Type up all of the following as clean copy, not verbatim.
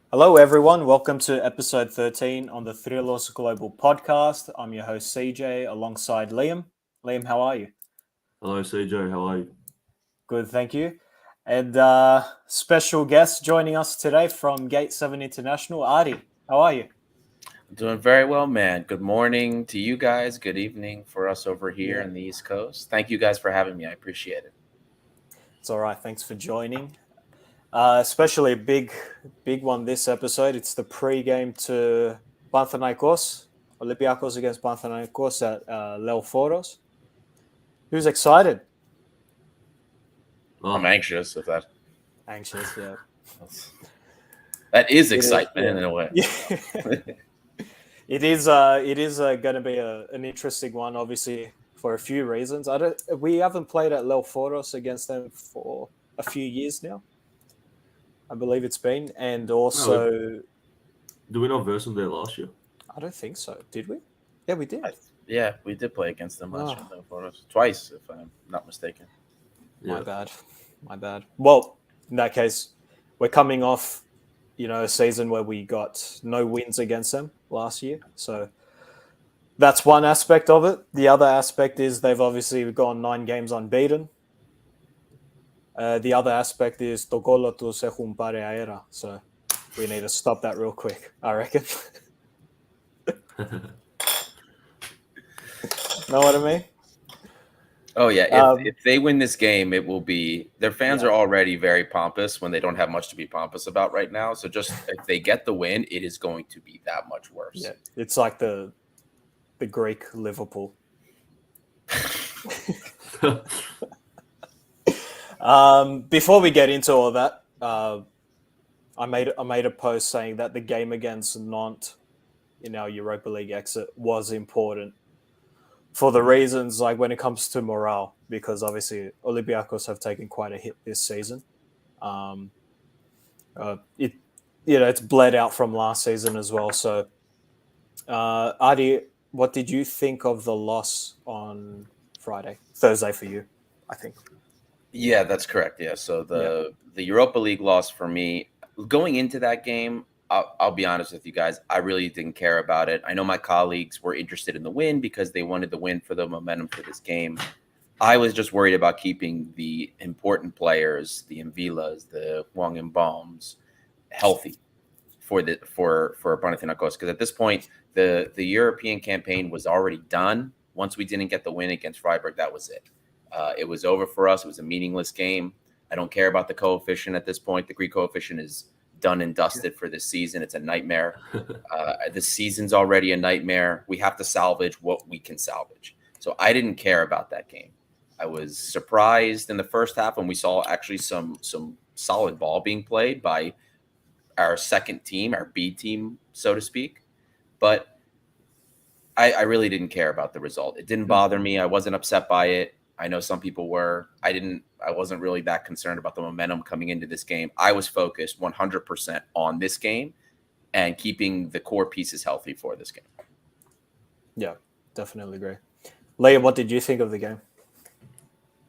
Hello, everyone. Welcome to episode 13 on the Thrillos Global podcast. I'm your host, CJ, alongside Liam. Liam, how are you? Hello, CJ. How are you? Good, thank you. And special guest joining us today from Gate 7 International, Adi. How are you? Doing very well, man. Good morning to you guys. Good evening for us over here Yeah. in the East Coast. Thank you guys for having me. I appreciate it. It's all right. Thanks for joining. Especially a big one this episode. It's the pre-game to Panathinaikos, Olympiakos against Panathinaikos at LEOFOROS. Who's excited? I'm Oh, anxious if that Anxious, yeah. that is It is, excitement in a way. yeah. It is going to be an interesting one, obviously, for a few reasons. We haven't played at LEOFOROS against them for a few years now. I believe it's been, and also do we not verse them there last year? I don't think so. Did we? Yeah, we did. Yeah, we did play against them last Oh. year, though, for us twice, if I'm not mistaken. My Yeah. bad. Well, in that case, we're coming off, a season where we got no wins against them last year. So that's one aspect of it. The other aspect is they've obviously gone 9 games unbeaten. The other aspect is Tokolo tu se jumpare aera. So we need to stop that real quick, I reckon. Know what I mean? Oh, yeah. If they win this game, it will be – their fans Yeah. are already very pompous when they don't have much to be pompous about right now. So just if they get the win, it is going to be that much worse. Yeah, it's like the Greek Liverpool. Before we get into all that, I made a post saying that the game against Nantes in our Europa League exit was important for the reasons like when it comes to morale, because obviously Olympiakos have taken quite a hit this season. It's bled out from last season as well. So, Adi, what did you think of the loss on Thursday for you? I think. Yeah, that's correct. Yeah, so the Europa League loss for me going into that game, I'll be honest with you guys, I really didn't care about it. I know my colleagues were interested in the win because they wanted the win for the momentum for this game. I was just worried about keeping the important players, the Mvilas, the Wang and Bombs, healthy for Panathinaikos, because at this point the European campaign was already done. Once we didn't get the win against Freiburg, that was it. It was over for us. It was a meaningless game. I don't care about the coefficient at this point. The Greek coefficient is done and dusted for this season. It's a nightmare. The season's already a nightmare. We have to salvage what we can salvage. So I didn't care about that game. I was surprised in the first half when we saw actually some solid ball being played by our second team, our B team, so to speak. But I really didn't care about the result. It didn't bother me. I wasn't upset by it. I know some people were. I wasn't really that concerned about the momentum coming into this game. I was focused 100% on this game and keeping the core pieces healthy for this game. Yeah, definitely agree. Liam, what did you think of the game?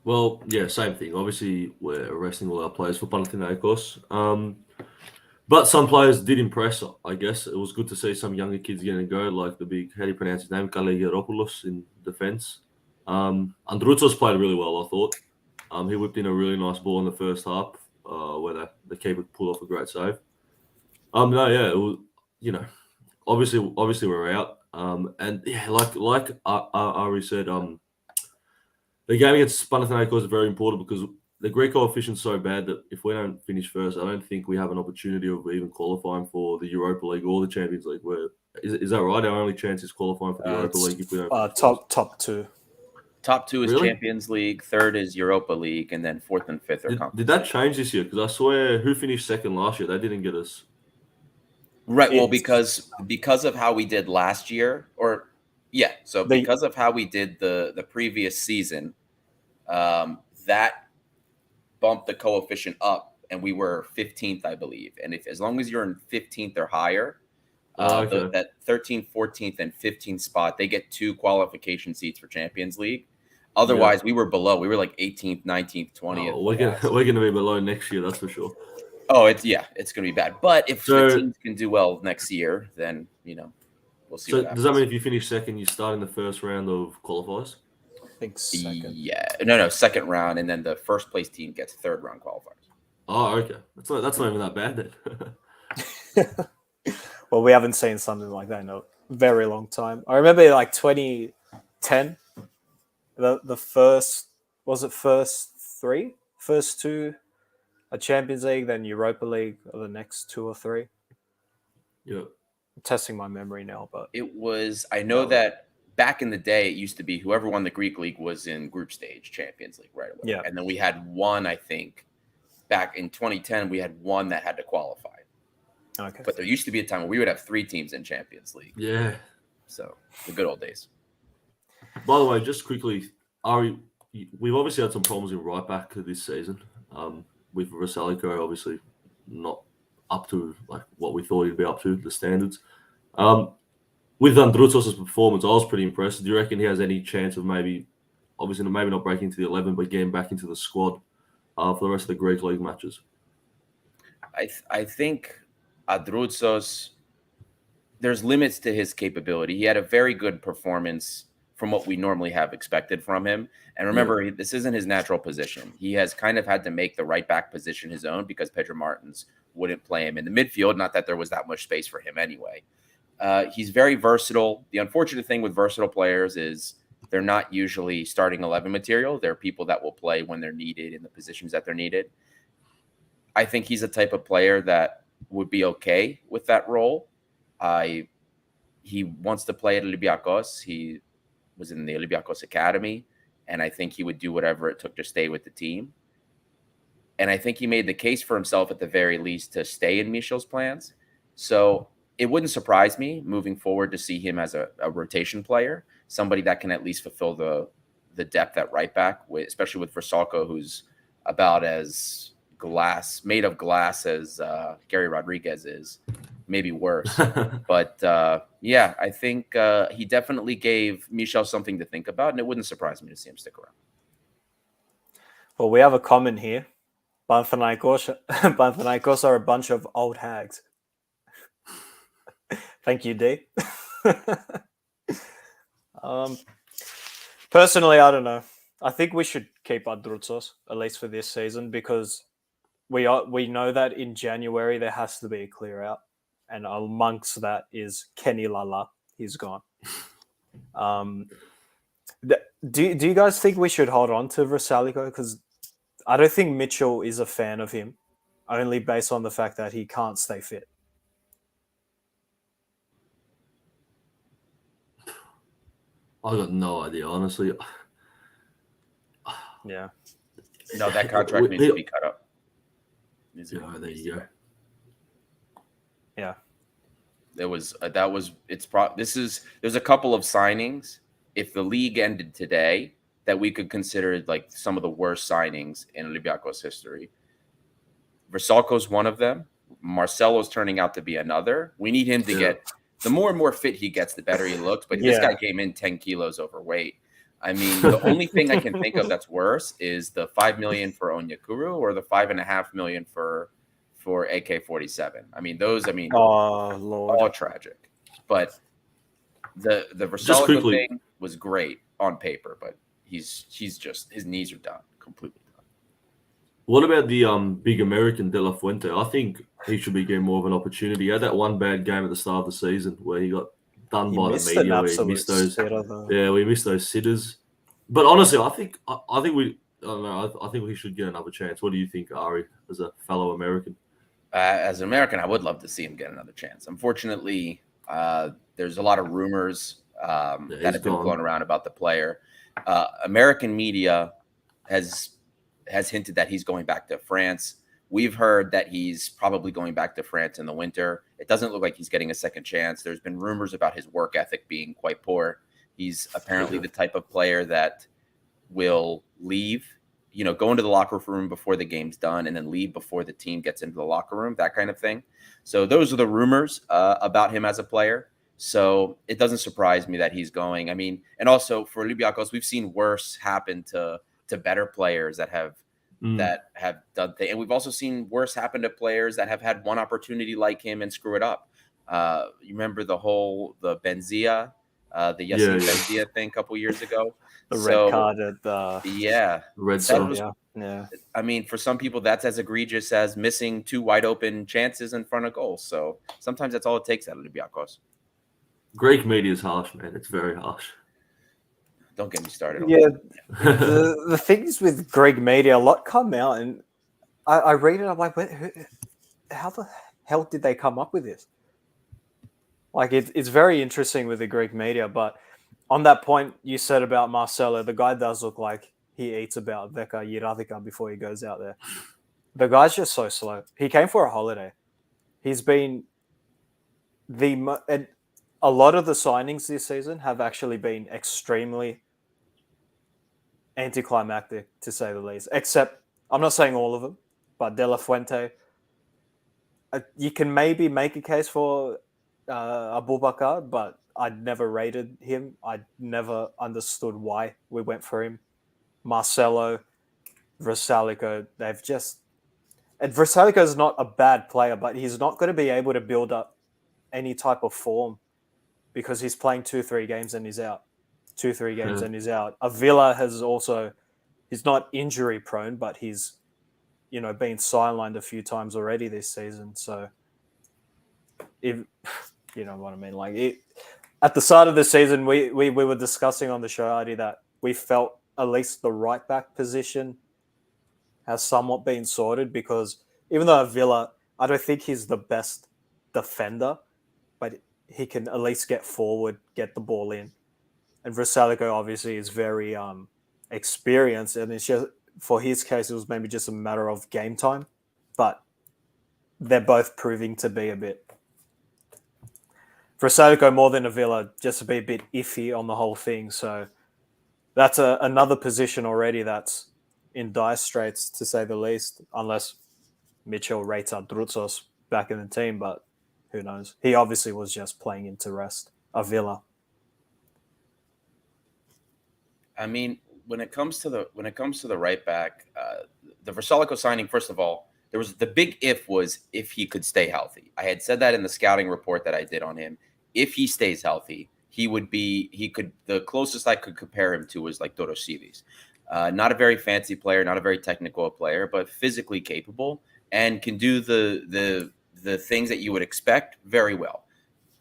Well, yeah, same thing. Obviously, we're resting all our players for Panathinaikos. But some players did impress, I guess. It was good to see some younger kids getting a go, like the big, how do you pronounce his name, Kalegeropoulos in defence. Androutsos played really well, I thought. He whipped in a really nice ball in the first half where the keeper pulled off a great save. It was, obviously we're out. And yeah, like Ari said, the game against Panathinaikos is very important because the Greek coefficient is so bad that if we don't finish first, I don't think we have an opportunity of even qualifying for the Europa League or the Champions League. Is that right? Our only chance is qualifying for the Europa League if we don't finish top two. Top two is Really? Champions League, third is Europa League, and then fourth and fifth are Conference Did that League. change this year? Because I swear, who finished second last year? They didn't get us. Right. Well, because of how we did last year, because of how we did the previous season, that bumped the coefficient up, and we were 15th, I believe. And as long as you're in 15th or higher, that 13th, 14th, and 15th spot, they get 2 qualification seats for Champions League. Otherwise, we were below. We were like 18th, 19th, 20th. We're gonna be below next year, that's for sure. Oh, it's going to be bad. But if the So- teams can do well next year, then we'll see So what happens. does that mean if you finish second, you start in the first round of qualifiers? I think second. Yeah, no, second round, and then the first place team gets third round qualifiers. Oh, okay. That's not even that bad then. Well, we haven't seen something like that in a very long time. I remember like 2010, the first first two, a Champions League, then Europa League, or the next two or three. Yeah. I'm testing my memory now, but It was. I know that back in the day, it used to be whoever won the Greek league was in group stage Champions League right away. Yeah. And then we had one, I think, back in 2010, we had one that had to qualify. okay. But there used to be a time where we would have 3 teams in Champions League. Yeah. So the good old days. By the way, just quickly, Ari, we've obviously had some problems in right back this season. With Rosalico, obviously not up to like what we thought he'd be up to, the standards. With Androutsos's performance, I was pretty impressed. Do you reckon he has any chance of maybe not breaking into the 11, but getting back into the squad for the rest of the Greek League matches? I think Androutsos, there's limits to his capability. He had a very good performance from what we normally have expected from him. And remember, this isn't his natural position. He has kind of had to make the right back position his own because Pedro Martins wouldn't play him in the midfield. Not that there was that much space for him anyway. He's very versatile. The unfortunate thing with versatile players is they're not usually starting 11 material. They're people that will play when they're needed in the positions that they're needed. I think he's a type of player that would be okay with that role. He wants to play at Olympiakos. He was in the Olympiakos Academy, and I think he would do whatever it took to stay with the team. And I think he made the case for himself at the very least to stay in Michel's plans. So it wouldn't surprise me moving forward to see him as a rotation player, somebody that can at least fulfill the depth at right back, especially with Vrsaljko, who's about as made of glass as Gary Rodriguez is, maybe worse. But I think he definitely gave Michel something to think about, and it wouldn't surprise me to see him stick around. Well, we have a comment here. Panathinaikos are a bunch of old hags. Thank you, D. Personally, I don't know. I think we should keep Androutsos, at least for this season, because we know that in January there has to be a clear out, and amongst that is Kenny Lala. He's gone. Do you guys think we should hold on to Vrsaljko? Because I don't think Mitchell is a fan of him, only based on the fact that he can't stay fit. I got no idea, honestly. Yeah. No, that contract needs to be cut up. There you go. Yeah. There's a couple of signings. If the league ended today, that we could consider like some of the worst signings in Olympiakos history. Vrsaljko's one of them. Marcelo's turning out to be another. We need him to get, the more and more fit he gets, the better he looks. But this guy came in 10 kilos overweight. I mean, the only thing I can think of that's worse is the $5 million for Onyekuru or the $5.5 million for AK-47. I mean, Oh Lord, all tragic. But the Vrsaljko thing was great on paper, but he's just, his knees are done, completely done. What about the big American De La Fuente? I think he should be getting more of an opportunity. He had that one bad game at the start of the season where he got done by the media. Where he missed those. We missed those sitters. But honestly, I think we should get another chance. What do you think, Ari, as a fellow American? As an American, I would love to see him get another chance. Unfortunately, there's a lot of rumors that have been flown around about the player. American media has hinted that he's going back to France. We've heard that he's probably going back to France in the winter. It doesn't look like he's getting a second chance. There's been rumors about his work ethic being quite poor. He's apparently the type of player that will leave, go into the locker room before the game's done and then leave before the team gets into the locker room, that kind of thing. So those are the rumors about him as a player. So it doesn't surprise me that he's going. I mean, and also for Olympiakos, we've seen worse happen to better players that have that have done things. And we've also seen worse happen to players that have had one opportunity like him and screw it up. You remember the Benzia, the Yacine Benzia thing a couple years ago? The red card at Red that Sox. Yeah. I mean, for some people, that's as egregious as missing 2 wide open chances in front of goals. So sometimes that's all it takes out of Olympiakos. Greek media is harsh, man. It's very harsh. Don't get me started. Yeah, the things with Greek media, a lot come out, and I read it. I'm like, how the hell did they come up with this? Like, it's very interesting with the Greek media. But on that point you said about Marcelo, the guy does look like he eats about Veka Yiradika before he goes out there. The guy's just so slow. He came for a holiday. He's been and a lot of the signings this season have actually been extremely anticlimactic, to say the least. Except, I'm not saying all of them, but De La Fuente, you can maybe make a case for Abubakar, but I'd never rated him. I never understood why we went for him. Marcelo, Vrsaljko, they've just... And Vrsaljko is not a bad player, but he's not going to be able to build up any type of form because he's playing 2-3 games and he's out. 2-3 games and he's out. Avila has also... He's not injury prone, but he's, been sidelined a few times already this season. So, if you know what I mean, like at the start of the season, we were discussing on the show, Adi, that we felt at least the right back position has somewhat been sorted, because even though Avila, I don't think he's the best defender, but he can at least get forward, get the ball in. And Vrsaljko obviously is very experienced, and it's just, for his case, it was maybe just a matter of game time, but they're both proving to be a bit... Vrsaljko more than Avila, just to be a bit iffy on the whole thing. So that's another position already that's in dire straits, to say the least, unless Mitchell rates Drutsos back in the team, but who knows? He obviously was just playing into rest. Avila. I mean, when it comes to the right back, the Vrsaljko signing, first of all, there was the big was if he could stay healthy. I had said that in the scouting report that I did on him. If he stays healthy, the closest I could compare him to was like Dorosivis. Not a very fancy player, not a very technical player, but physically capable and can do the things that you would expect very well.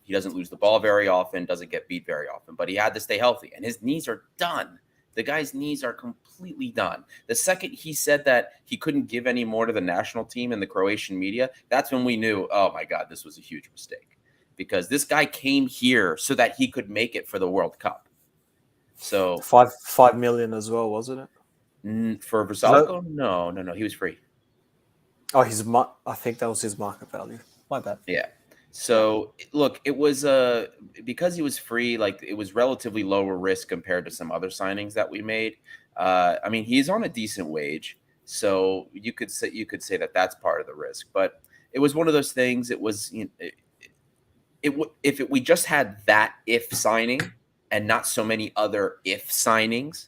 He doesn't lose the ball very often, doesn't get beat very often, but he had to stay healthy, and his knees are done. The guy's knees are completely done. The second he said that he couldn't give any more to the national team and the Croatian media, that's when we knew, oh my God, this was a huge mistake. Because this guy came here so that he could make it for the World Cup. So 5 million as well, wasn't it? For Vrsaljko? No. He was free. Oh, I think that was his market value. My bad. Yeah. So look, it was because he was free, like it was relatively lower risk compared to some other signings that we made. I mean, he's on a decent wage, so you could say that that's part of the risk. But it was one of those things. It was we just had that if signing and not so many other if signings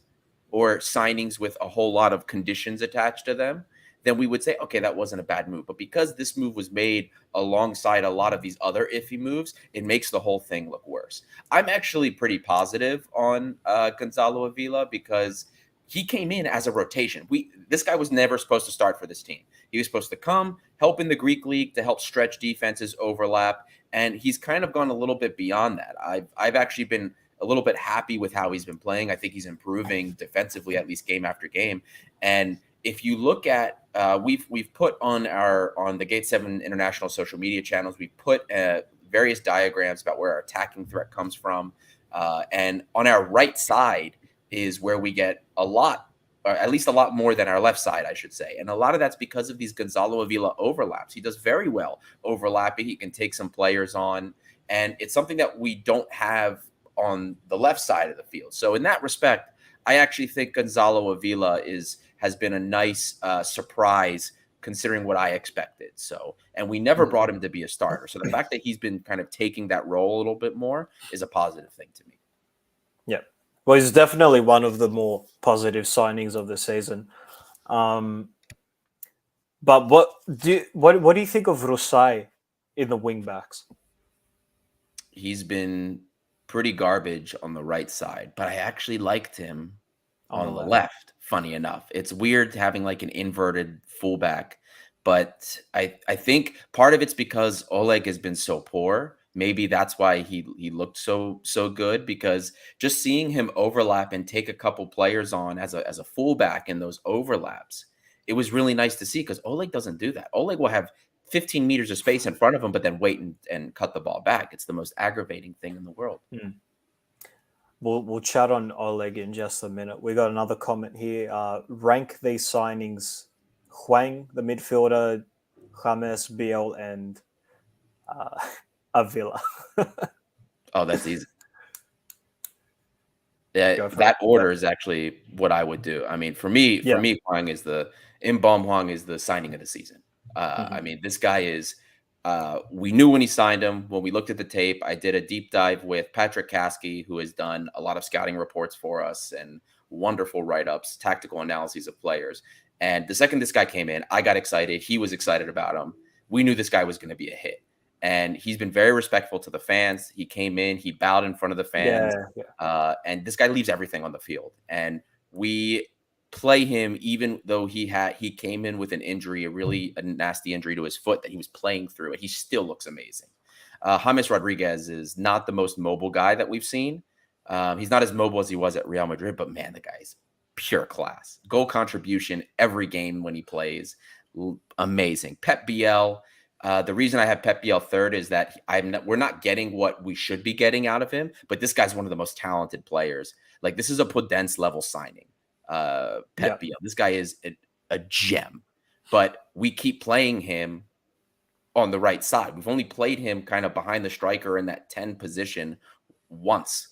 or signings with a whole lot of conditions attached to them, then we would say, okay, that wasn't a bad move. But because this move was made alongside a lot of these other iffy moves, it makes the whole thing look worse. I'm actually pretty positive on Gonzalo Avila because he came in as a rotation. This guy was never supposed to start for this team. He was supposed to come, help in the Greek league to help stretch defenses, overlap, and he's kind of gone a little bit beyond that. I've actually been a little bit happy with how he's been playing. I think he's improving defensively, at least game after game. And if you look at, we've put on the Gate 7 international social media channels, we put various diagrams about where our attacking threat comes from. And on our right side is where we get a lot, or at least a lot more than our left side, I should say. And a lot of that's because of these Gonzalo Avila overlaps. He does very well overlapping. He can take some players on. And it's something that we don't have on the left side of the field. So in that respect, I actually think Gonzalo Avila has been a nice surprise considering what I expected. So, and we never brought him to be a starter. So the fact that he's been kind of taking that role a little bit more is a positive thing to me. Yeah. Well, he's definitely one of the more positive signings of the season. But what do you think of Rusai in the wing backs? He's been pretty garbage on the right side, but I actually liked him on the left. Funny enough, it's weird having like an inverted fullback, but I think part of it's because Oleg has been so poor. Maybe that's why he looked so good, because just seeing him overlap and take a couple players on as a fullback in those overlaps, it was really nice to see, because Oleg doesn't do that. Oleg will have 15 meters of space in front of him, but then wait and cut the ball back. It's the most aggravating thing in the world. We'll chat on Oleg in just a minute. We got another comment here. Rank these signings: Huang, the midfielder, James, Biel, and Avila. Oh, that's easy. Yeah, Go for that it. order is actually what I would do. I mean, for me, Huang is the signing of the season. I mean, this guy is. We knew when he signed him. When we looked at the tape, I did a deep dive with Patrick Kasky, who has done a lot of scouting reports for us and wonderful write-ups, tactical analyses of players. And the second this guy came in, I got excited. He was excited about him. We knew this guy was going to be a hit. And he's been very respectful to the fans. He came in, he bowed in front of the fans. And this guy leaves everything on the field. And we play him even though he came in with an injury, a nasty injury to his foot that he was playing through, and he still looks amazing. James Rodriguez is not the most mobile guy that we've seen. He's not as mobile as he was at Real Madrid, but man, the guy's pure class. Goal contribution every game when he plays. Amazing. Pep Biel. The reason I have Pep Biel third is that we're not getting what we should be getting out of him, but this guy's one of the most talented players. Like, this is a Podence level signing. Pep Biel. This guy is a gem, but we keep playing him on the right side. We've only played him kind of behind the striker in that 10 position once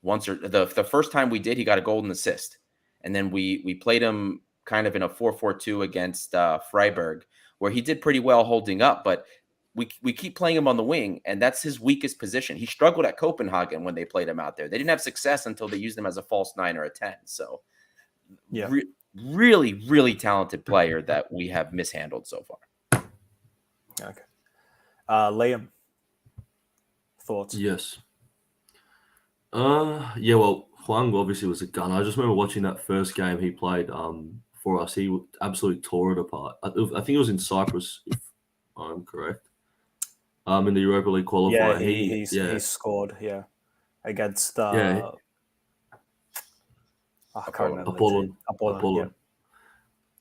or the first time we did, he got a golden assist. And then we played him kind of in a 4-4-2 against Freiburg, where he did pretty well holding up, but we keep playing him on the wing, and that's his weakest position. He struggled at Copenhagen when they played him out there. They didn't have success until they used him as a false 9 or a 10. So really, really talented player that we have mishandled so far. Okay. Liam, thoughts? Yes. Well, Huang obviously was a gun. I just remember watching that first game he played for us. He absolutely tore it apart. I think it was in Cyprus, if I'm correct. In the Europa League qualifier. He scored, against I can't remember. Apollon.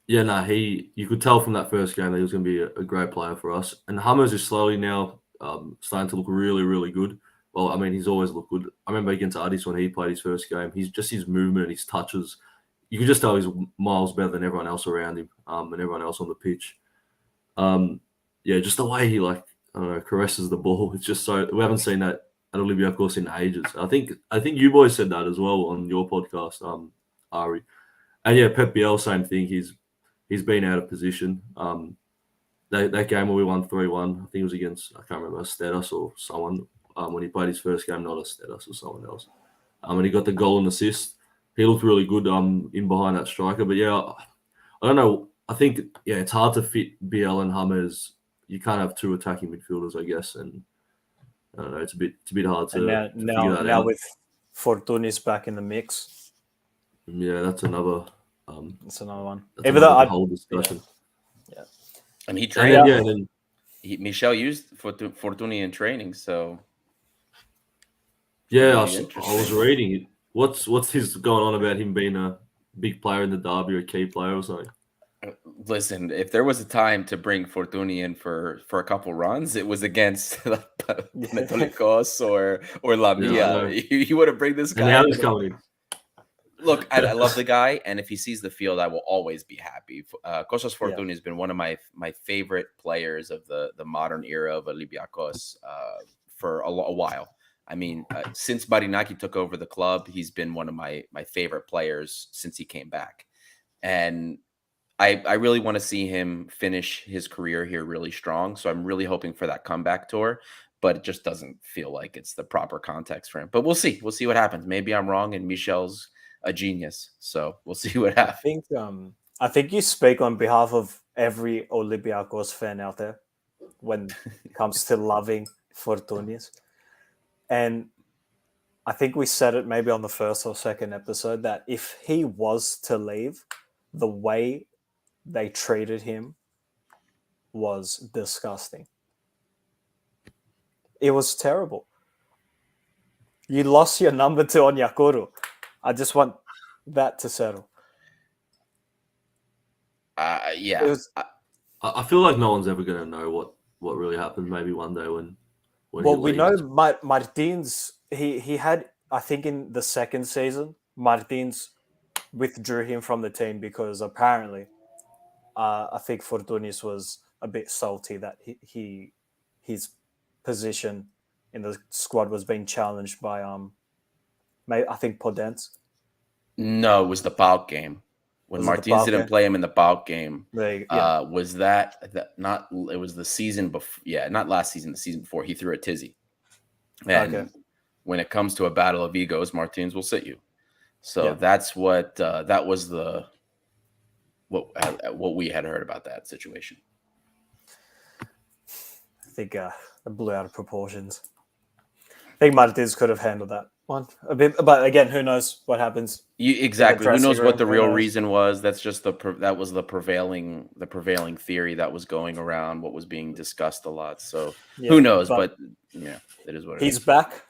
You could tell from that first game that he was going to be a great player for us. And Hummers is slowly now starting to look really, really good. Well, I mean, he's always looked good. I remember against Addis when he played his first game, his movement and his touches, you could just tell he's miles better than everyone else around him and everyone else on the pitch. Just the way he caresses the ball. It's just so we haven't seen that at Olympiakos in ages. I think you boys said that as well on your podcast, Ari. And Pep Biel, same thing. He's been out of position. That game where we won 3-1, I think it was against, I can't remember, Stedas or someone, when he played his first game, not a Stedas or someone else. And he got the goal and assist. He looked really good in behind that striker. But I don't know. I think it's hard to fit Biel and Hummers. You can't have two attacking midfielders, I guess, and I don't know. It's a bit hard to figure that now out. with Fortunis back in the mix. Yeah, that's another. That's another one. Even though whole discussion. Yeah. And he trained. And Michel used Fortuny in training, so. Yeah, I was reading it. What's his going on about him being a big player in the derby or a key player or something? Listen, if there was a time to bring Fortuny in for a couple runs, it was against Olympiakos or Lamia. You would have bring this guy. And now he's coming in. Look, I love the guy, and if he sees the field, I will always be happy. Kostas Fortuny has been one of my favorite players of the modern era of Olympiakos for a while. I mean, since Marinaki took over the club, he's been one of my favorite players since he came back. And I really want to see him finish his career here really strong. So I'm really hoping for that comeback tour, but it just doesn't feel like it's the proper context for him. But we'll see. We'll see what happens. Maybe I'm wrong and Michel's a genius. So we'll see what happens. I think you speak on behalf of every Olympiakos fan out there when it comes to loving Fortounis. And I think we said it maybe on the first or second episode that if he was to leave, the way they treated him was disgusting. It was terrible. You lost your number to Onyekuru. I just want that to settle. Yeah. It was, I feel like no one's ever going to know what really happened. Maybe one day when well, he we leaves. know Martins, he had, I think in the second season, Martins withdrew him from the team because apparently I think Fortounis was a bit salty that his position in the squad was being challenged by I think Podence. No, it was the Pauk game. When Was it the Martins Pauk didn't game? play him in the Pauk game, Yeah. was that not? It was the season before. Yeah, not last season. The season before, he threw a tizzy. And Okay. when it comes to a battle of egos, Martins will sit you. So Yeah. that's what that was what we had heard about that situation. I think it blew out of proportions. I think Martins could have handled that one a bit, but again, who knows what happens? Exactly. Who knows dressing what the room, real who knows? reason was? That's just that was the prevailing theory that was going around, what was being discussed a lot. So Yeah, who knows? But yeah, it is what it is. he's back.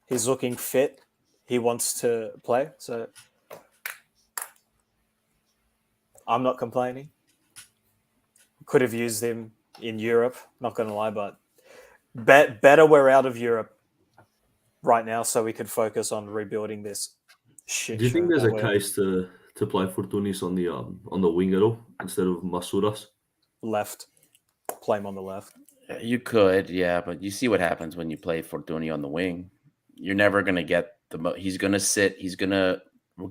He's looking fit. He wants to play. So I'm not complaining. Could have used him in Europe. Not going to lie, but better we're out of Europe right now, so we could focus on rebuilding this shit. Do you think show there's that a we're case to play Fortounis on the wing at all instead of Masouras? left? Play him on the left. You could, yeah, but you see what happens when you play Fortuny on the wing. You're never going to get he's going to sit. He's going to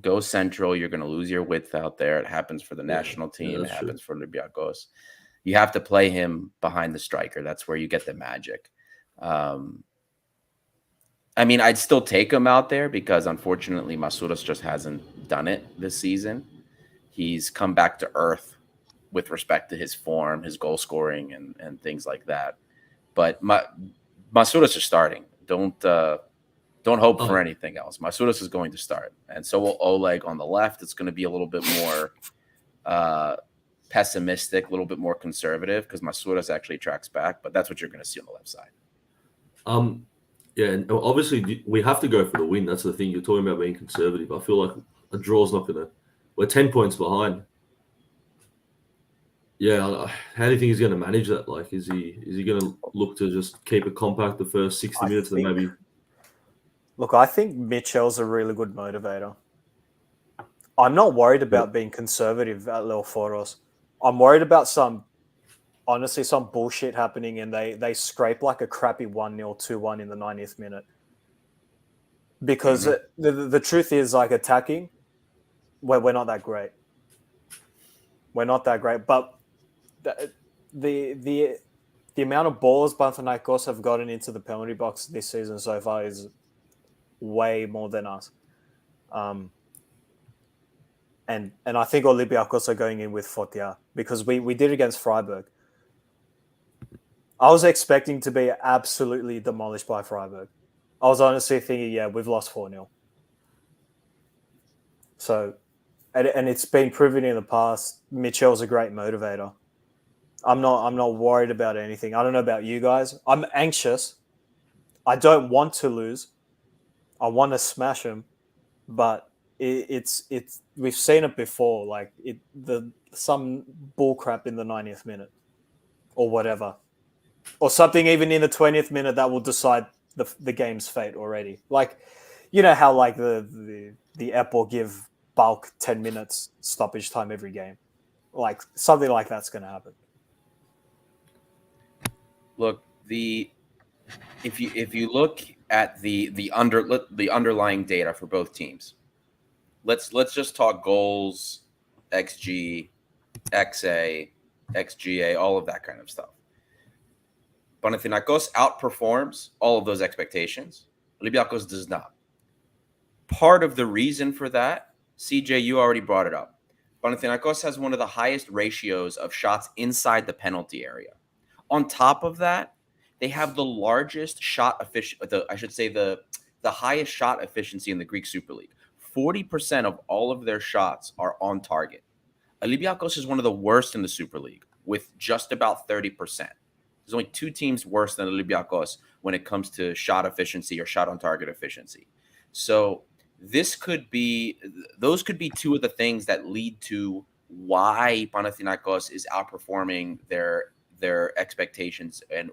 go central. You're going to lose your width out there. It happens for the national team. It that's true. happens for Olympiakos. You have to play him behind the striker. That's where you get the magic. I mean, I'd still take him out there because unfortunately Masouras just hasn't done it this season. He's come back to earth with respect to his form, his goal scoring, and things like that. But Masouras is starting. Don't hope for anything else. Masouras is going to start, and so will Oleg on the left. It's going to be a little bit more pessimistic, a little bit more conservative because Masouras actually tracks back. But that's what you're going to see on the left side. Yeah, and obviously we have to go for the win. That's the thing. You're talking about being conservative. I feel like a draw's not going to. We're 10 points behind. Yeah, how do you think he's going to manage that? Like, is he going to look to just keep it compact the first 60 minutes and maybe? Look, I think Mitchell's a really good motivator. I'm not worried about being conservative at LEOFOROS. I'm worried about some bullshit happening and they scrape like a crappy 1-0, 2-1 in the 90th minute. Because the truth is, like, attacking, we're not that great. We're not that great. But the amount of balls Panathinaikos have gotten into the penalty box this season so far is way more than us. And I think Olympiakos are going in with Fortia because we did against Freiburg. I was expecting to be absolutely demolished by Freiburg. I was honestly thinking, yeah, we've lost 4-0. So, and it's been proven in the past, Mitchell's a great motivator. I'm not worried about anything. I don't know about you guys. I'm anxious. I don't want to lose. I want to smash him, but it's we've seen it before. Like some bull crap in the 90th minute, or whatever, or something even in the 20th minute that will decide the game's fate already. Like, you know how like the Apple give bulk 10 minutes stoppage time every game, like something like that's going to happen. Look, if you look at the underlying data for both teams, let's just talk goals, XG, XA, XGA, all of that kind of stuff. Panathinaikos outperforms all of those expectations. Olympiakos does not. Part of the reason for that, CJ, you already brought it up. Panathinaikos has one of the highest ratios of shots inside the penalty area. On top of that, they have the largest shot the highest shot efficiency in the Greek Super League. 40% of all of their shots are on target. Olympiakos is one of the worst in the Super League with just about 30%. There's only 2 teams worse than Olympiakos when it comes to shot efficiency or shot on target efficiency. So those could be 2 of the things that lead to why Panathinaikos is outperforming their expectations and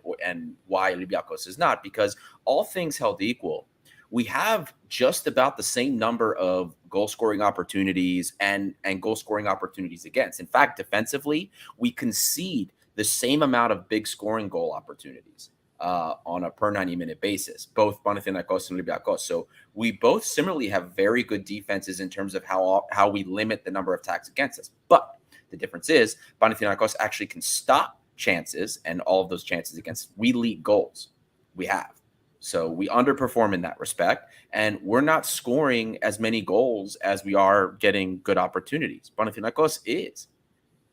why Olympiakos is not, because all things held equal, we have just about the same number of goal scoring opportunities and goal scoring opportunities against. In fact, defensively, we concede the same amount of big scoring goal opportunities on a per 90-minute basis, both Panathinaikos and Olympiakos. So we both similarly have very good defenses in terms of how we limit the number of attacks against us. But the difference is Panathinaikos actually can stop chances, and all of those chances against we lead goals we have. So we underperform in that respect, and we're not scoring as many goals as we are getting good opportunities. Panathinaikos is.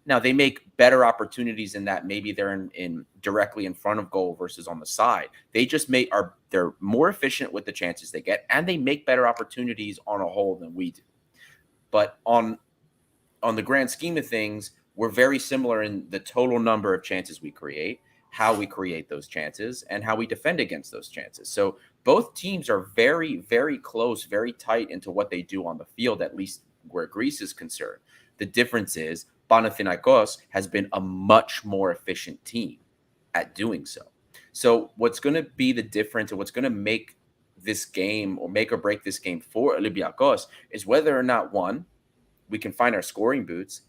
Now, they make better opportunities in that maybe they're in directly in front of goal versus on the side. They just they're more efficient with the chances they get, and they make better opportunities on a whole than we do. But on the grand scheme of things, we're very similar in the total number of chances we create, how we create those chances, and how we defend against those chances. So both teams are very, very close, very tight into what they do on the field, at least where Greece is concerned. The difference is Panathinaikos has been a much more efficient team at doing so. So what's going to be the difference, or what's going to make this game or make or break this game for Olympiakos is whether or not, one, we can find our scoring boots,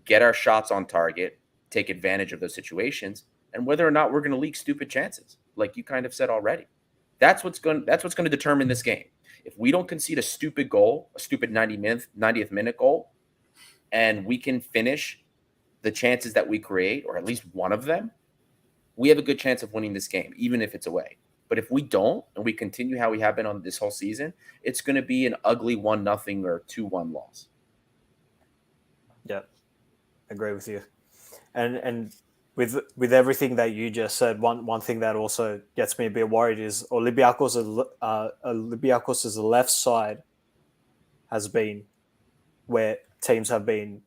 get our shots on target, take advantage of those situations, and whether or not we're going to leak stupid chances, like you kind of said already. That's what's going to determine this game. If we don't concede a stupid goal, a stupid 90th minute goal, and we can finish the chances that we create, or at least one of them, we have a good chance of winning this game, even if it's away. But if we don't, and we continue how we have been on this whole season, it's going to be an ugly 1-0 or 2-1 loss. Yeah, agree with you. And with everything that you just said, one thing that also gets me a bit worried is Olympiakos' left side has been where teams have been,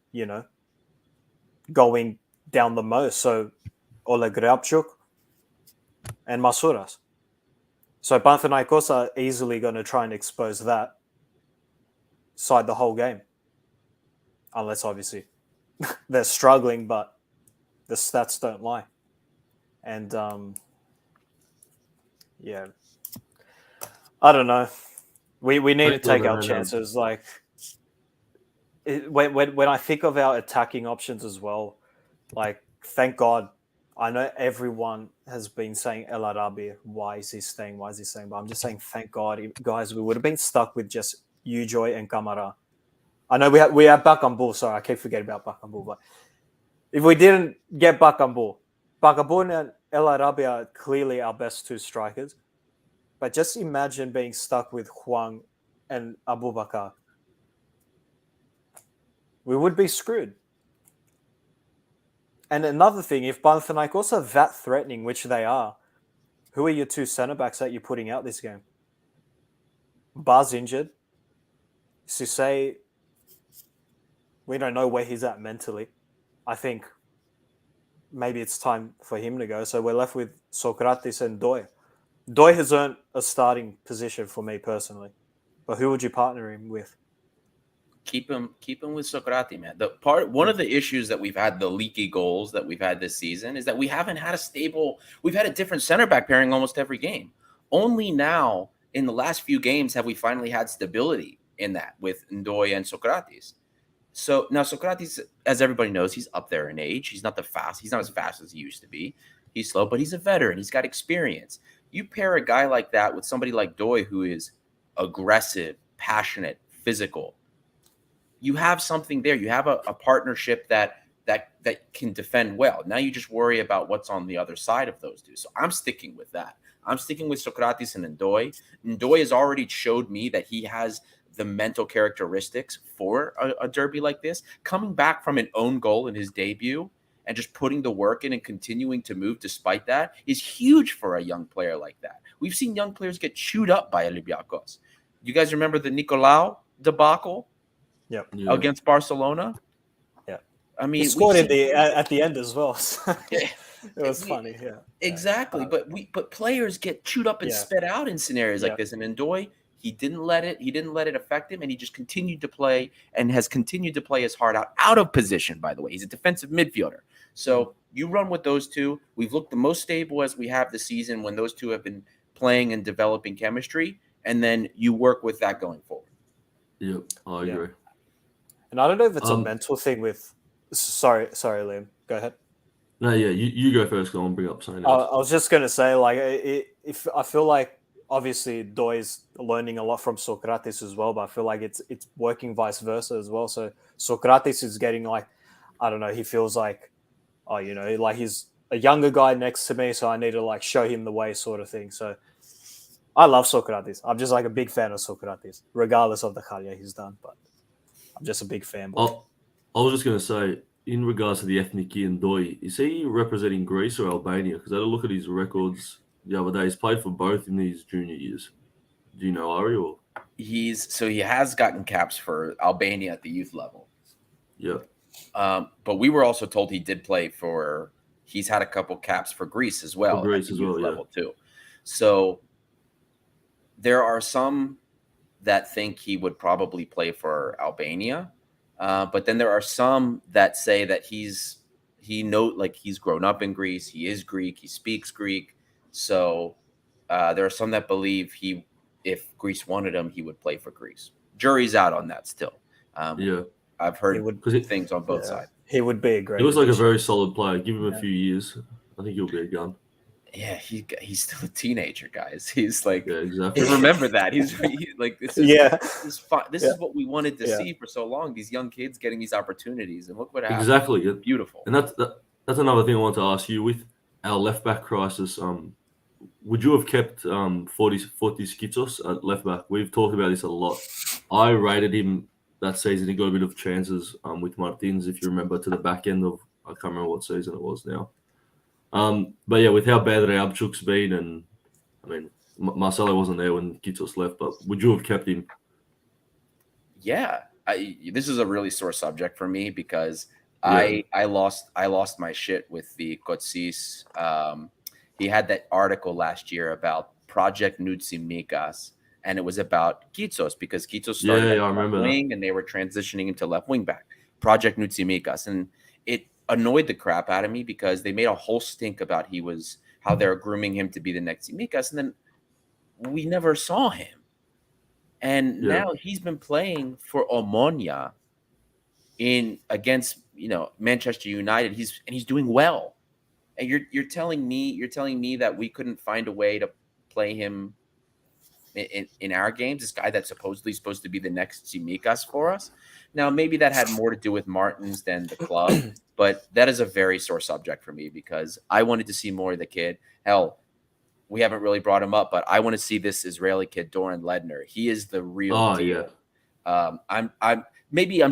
going down the most. So Oleg Grabchuk and Masouras. So Panathinaikos are easily going to try and expose that side the whole game. Unless, obviously, they're struggling, but the stats don't lie. And, I don't know. We need to take our chances. Like, when I think of our attacking options as well, like, thank God, I know everyone has been saying El Arabi, why is he staying? But I'm just saying, thank God, guys, we would have been stuck with just Ujoy and Kamara. I know we have Bakambu, sorry, I keep forgetting about Bakambu, but if we didn't get Bakambu and El Arabi are clearly our best 2 strikers, but just imagine being stuck with Hwang and Abubakar. We would be screwed. And another thing, if Panathinaikos are that threatening, which they are, who are your 2 centre-backs that you're putting out this game? Bar's injured. Sisay, we don't know where he's at mentally. I think maybe it's time for him to go. So we're left with Socrates and Doi. Doi has earned a starting position for me personally. But who would you partner him with? Keep him with Socrates, man. One of the issues that we've had, the leaky goals that we've had this season, is that we haven't had we've had a different center back pairing almost every game. Only now in the last few games have we finally had stability in that with Ndoye and Socrates. So now Socrates, as everybody knows, he's up there in age. He's not as fast as he used to be. He's slow, but he's a veteran. He's got experience. You pair a guy like that with somebody like Doi, who is aggressive, passionate, physical. You have something there. You have a partnership that that can defend well. Now you just worry about what's on the other side of those two. So I'm sticking with that. I'm sticking with Socrates and Ndoye. Ndoye has already showed me that he has the mental characteristics for a derby like this. Coming back from an own goal in his debut and just putting the work in and continuing to move despite that is huge for a young player like that. We've seen young players get chewed up by Olympiakos. You guys remember the Nicolau debacle against Barcelona? Yeah. I mean, he scored at the end as well. So it was funny. Yeah. Exactly. But players get chewed up and spit out in scenarios like this. And Ndoye, he didn't let it affect him, and he just continued to play and has continued to play his heart out of position, by the way. He's a defensive midfielder. So you run with those two. We've looked the most stable as we have this season when those two have been playing and developing chemistry, and then you work with that going forward. Yep, I agree. And I don't know if it's a mental thing with sorry, Liam. Go ahead. No, yeah, you go first. I want to bring up something else. I was just going to say, like, if I feel like obviously Ndoye's learning a lot from Socrates as well, but I feel like it's working vice versa as well. So Socrates is getting like, I don't know, he feels like, oh, you know, like he's a younger guy next to me, so I need to like show him the way, sort of thing. So I love Socrates. I'm just like a big fan of Socrates, regardless of the career he's done. But I'm just a big fan. I was just going to say, in regards to the ethniki and Ndoye, is he representing Greece or Albania? Because I had a look at his records the other day. He's played for both in his junior years. Do you know, Ari? Or? He has gotten caps for Albania at the youth level. Yeah. But we were also told he did play for. He's had a couple caps for Greece as well. For Greece as well, level too. So there are some that think he would probably play for Albania, but then there are some that say that he's grown up in Greece. He is Greek. He speaks Greek. So there are some that believe if Greece wanted him, he would play for Greece. Jury's out on that still. I've heard things on both sides. He would be a great. He looks like a very solid player. Give him a few years. I think he'll be a gun. Yeah, he's still a teenager, guys. He's like, exactly. Remember that he's like, this is this is what we wanted to see for so long. These young kids getting these opportunities, and look what happened. Exactly, Beautiful. And that's another thing I want to ask you with our left back crisis. Would you have kept Fotis Skitsos at left back? We've talked about this a lot. I rated him that season. He got a bit of chances with Martins, if you remember, to the back end of, I can't remember what season it was now. But yeah, with how bad Reabchuk's been, and I mean, Marcelo wasn't there when Skitsos left, but would you have kept him? Yeah, this is a really sore subject for me because I lost my shit with the Kotsis. He had that article last year about Project Nutsimikas, and it was about Kitsos because Kitsos started at left wing and they were transitioning into left wing back. Project Nutsimikas, and it annoyed the crap out of me because they made a whole stink about how they're grooming him to be the next Tsimikas, and then we never saw him. And now he's been playing for Omonia against Manchester United. He's doing well. And you're telling me that we couldn't find a way to play him in our games, this guy that's supposedly supposed to be the next Tsimikas for us. Now, maybe that had more to do with Martins than the club, but that is a very sore subject for me because I wanted to see more of the kid. Hell, we haven't really brought him up, but I want to see this Israeli kid, Doran Ledner. He is the real deal. Yeah. I'm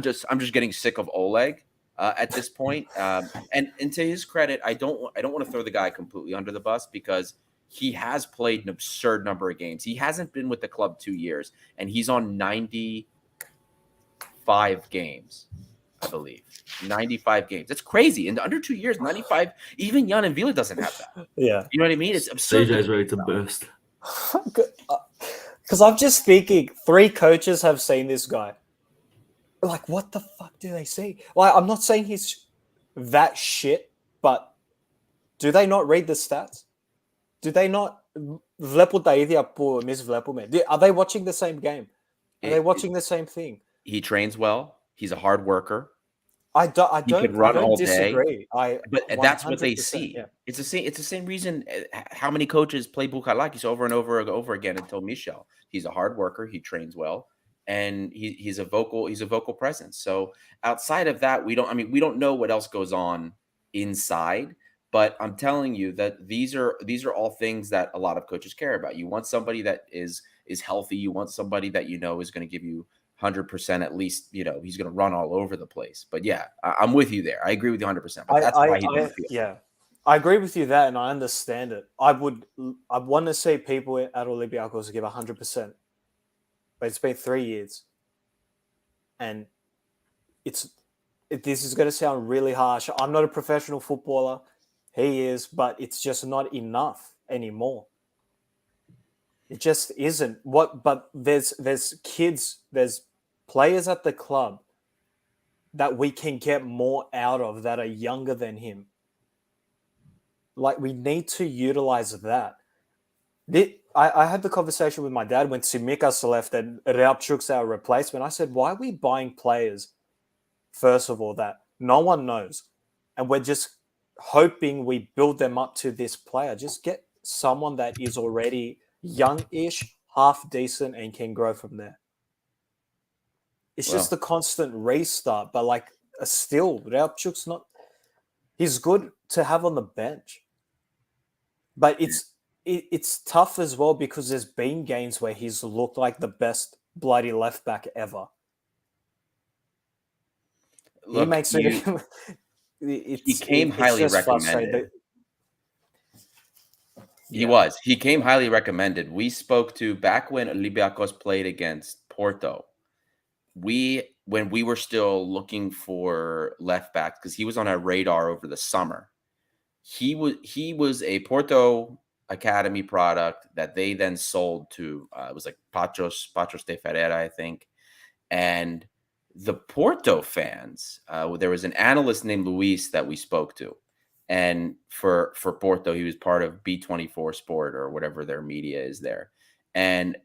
just getting sick of Oleg at this point. And to his credit, I don't want to throw the guy completely under the bus because he has played an absurd number of games. He hasn't been with the club 2 years, and he's on 95 games, I believe. 95 games. That's crazy. In under 2 years, 95. Even Jan and Vila doesn't have that. Yeah. You know what I mean? It's absurd. CJ's ready to burst. Because I'm just thinking, 3 coaches have seen this guy. Like, what the fuck do they see? Like, I'm not saying he's that shit, but do they not read the stats? Do they not? Are they watching the same game? Are they watching the same thing? He trains well. He's a hard worker. I don't disagree. But that's what they see. Yeah. It's the same reason how many coaches play Bukhalakis over and over again until Michel. He's a hard worker. He trains well. and he's a vocal presence. So outside of that, we don't know what else goes on inside. But I'm telling you that these are all things that a lot of coaches care about. You want somebody that is healthy. You want somebody that is going to give you 100% at least. He's going to run all over the place. But yeah, I'm with you there. I agree with you 100%. But that's why he didn't feel. Yeah, I agree with you that, and I understand it. I want to see people at Olympiakos give 100%, but it's been 3 years, and this is going to sound really harsh. I'm not a professional footballer. He is, but it's just not enough anymore. It just isn't. But there's kids, there's players at the club that we can get more out of that are younger than him. Like, we need to utilize that. I had the conversation with my dad when Tsimikas left and Realchuk's our replacement. I said, why are we buying players, first of all, that no one knows? And we're just hoping we build them up to this player. Just get someone that is already young-ish, half decent, and can grow from there. It's just the constant restart. But still, Realchuk's not. He's good to have on the bench, but it's tough as well because there's been games where he's looked like the best bloody left back ever. Look, he makes it. He came highly recommended. He came highly recommended. We spoke to back when Olympiakos played against Porto. When we were still looking for left backs, because he was on our radar over the summer. He was a Porto Academy product that they then sold to it was like Patros de Ferreira, I think. And the Porto fans, there was an analyst named Luis that we spoke to. And for Porto, he was part of B24 Sport or whatever their media is there. And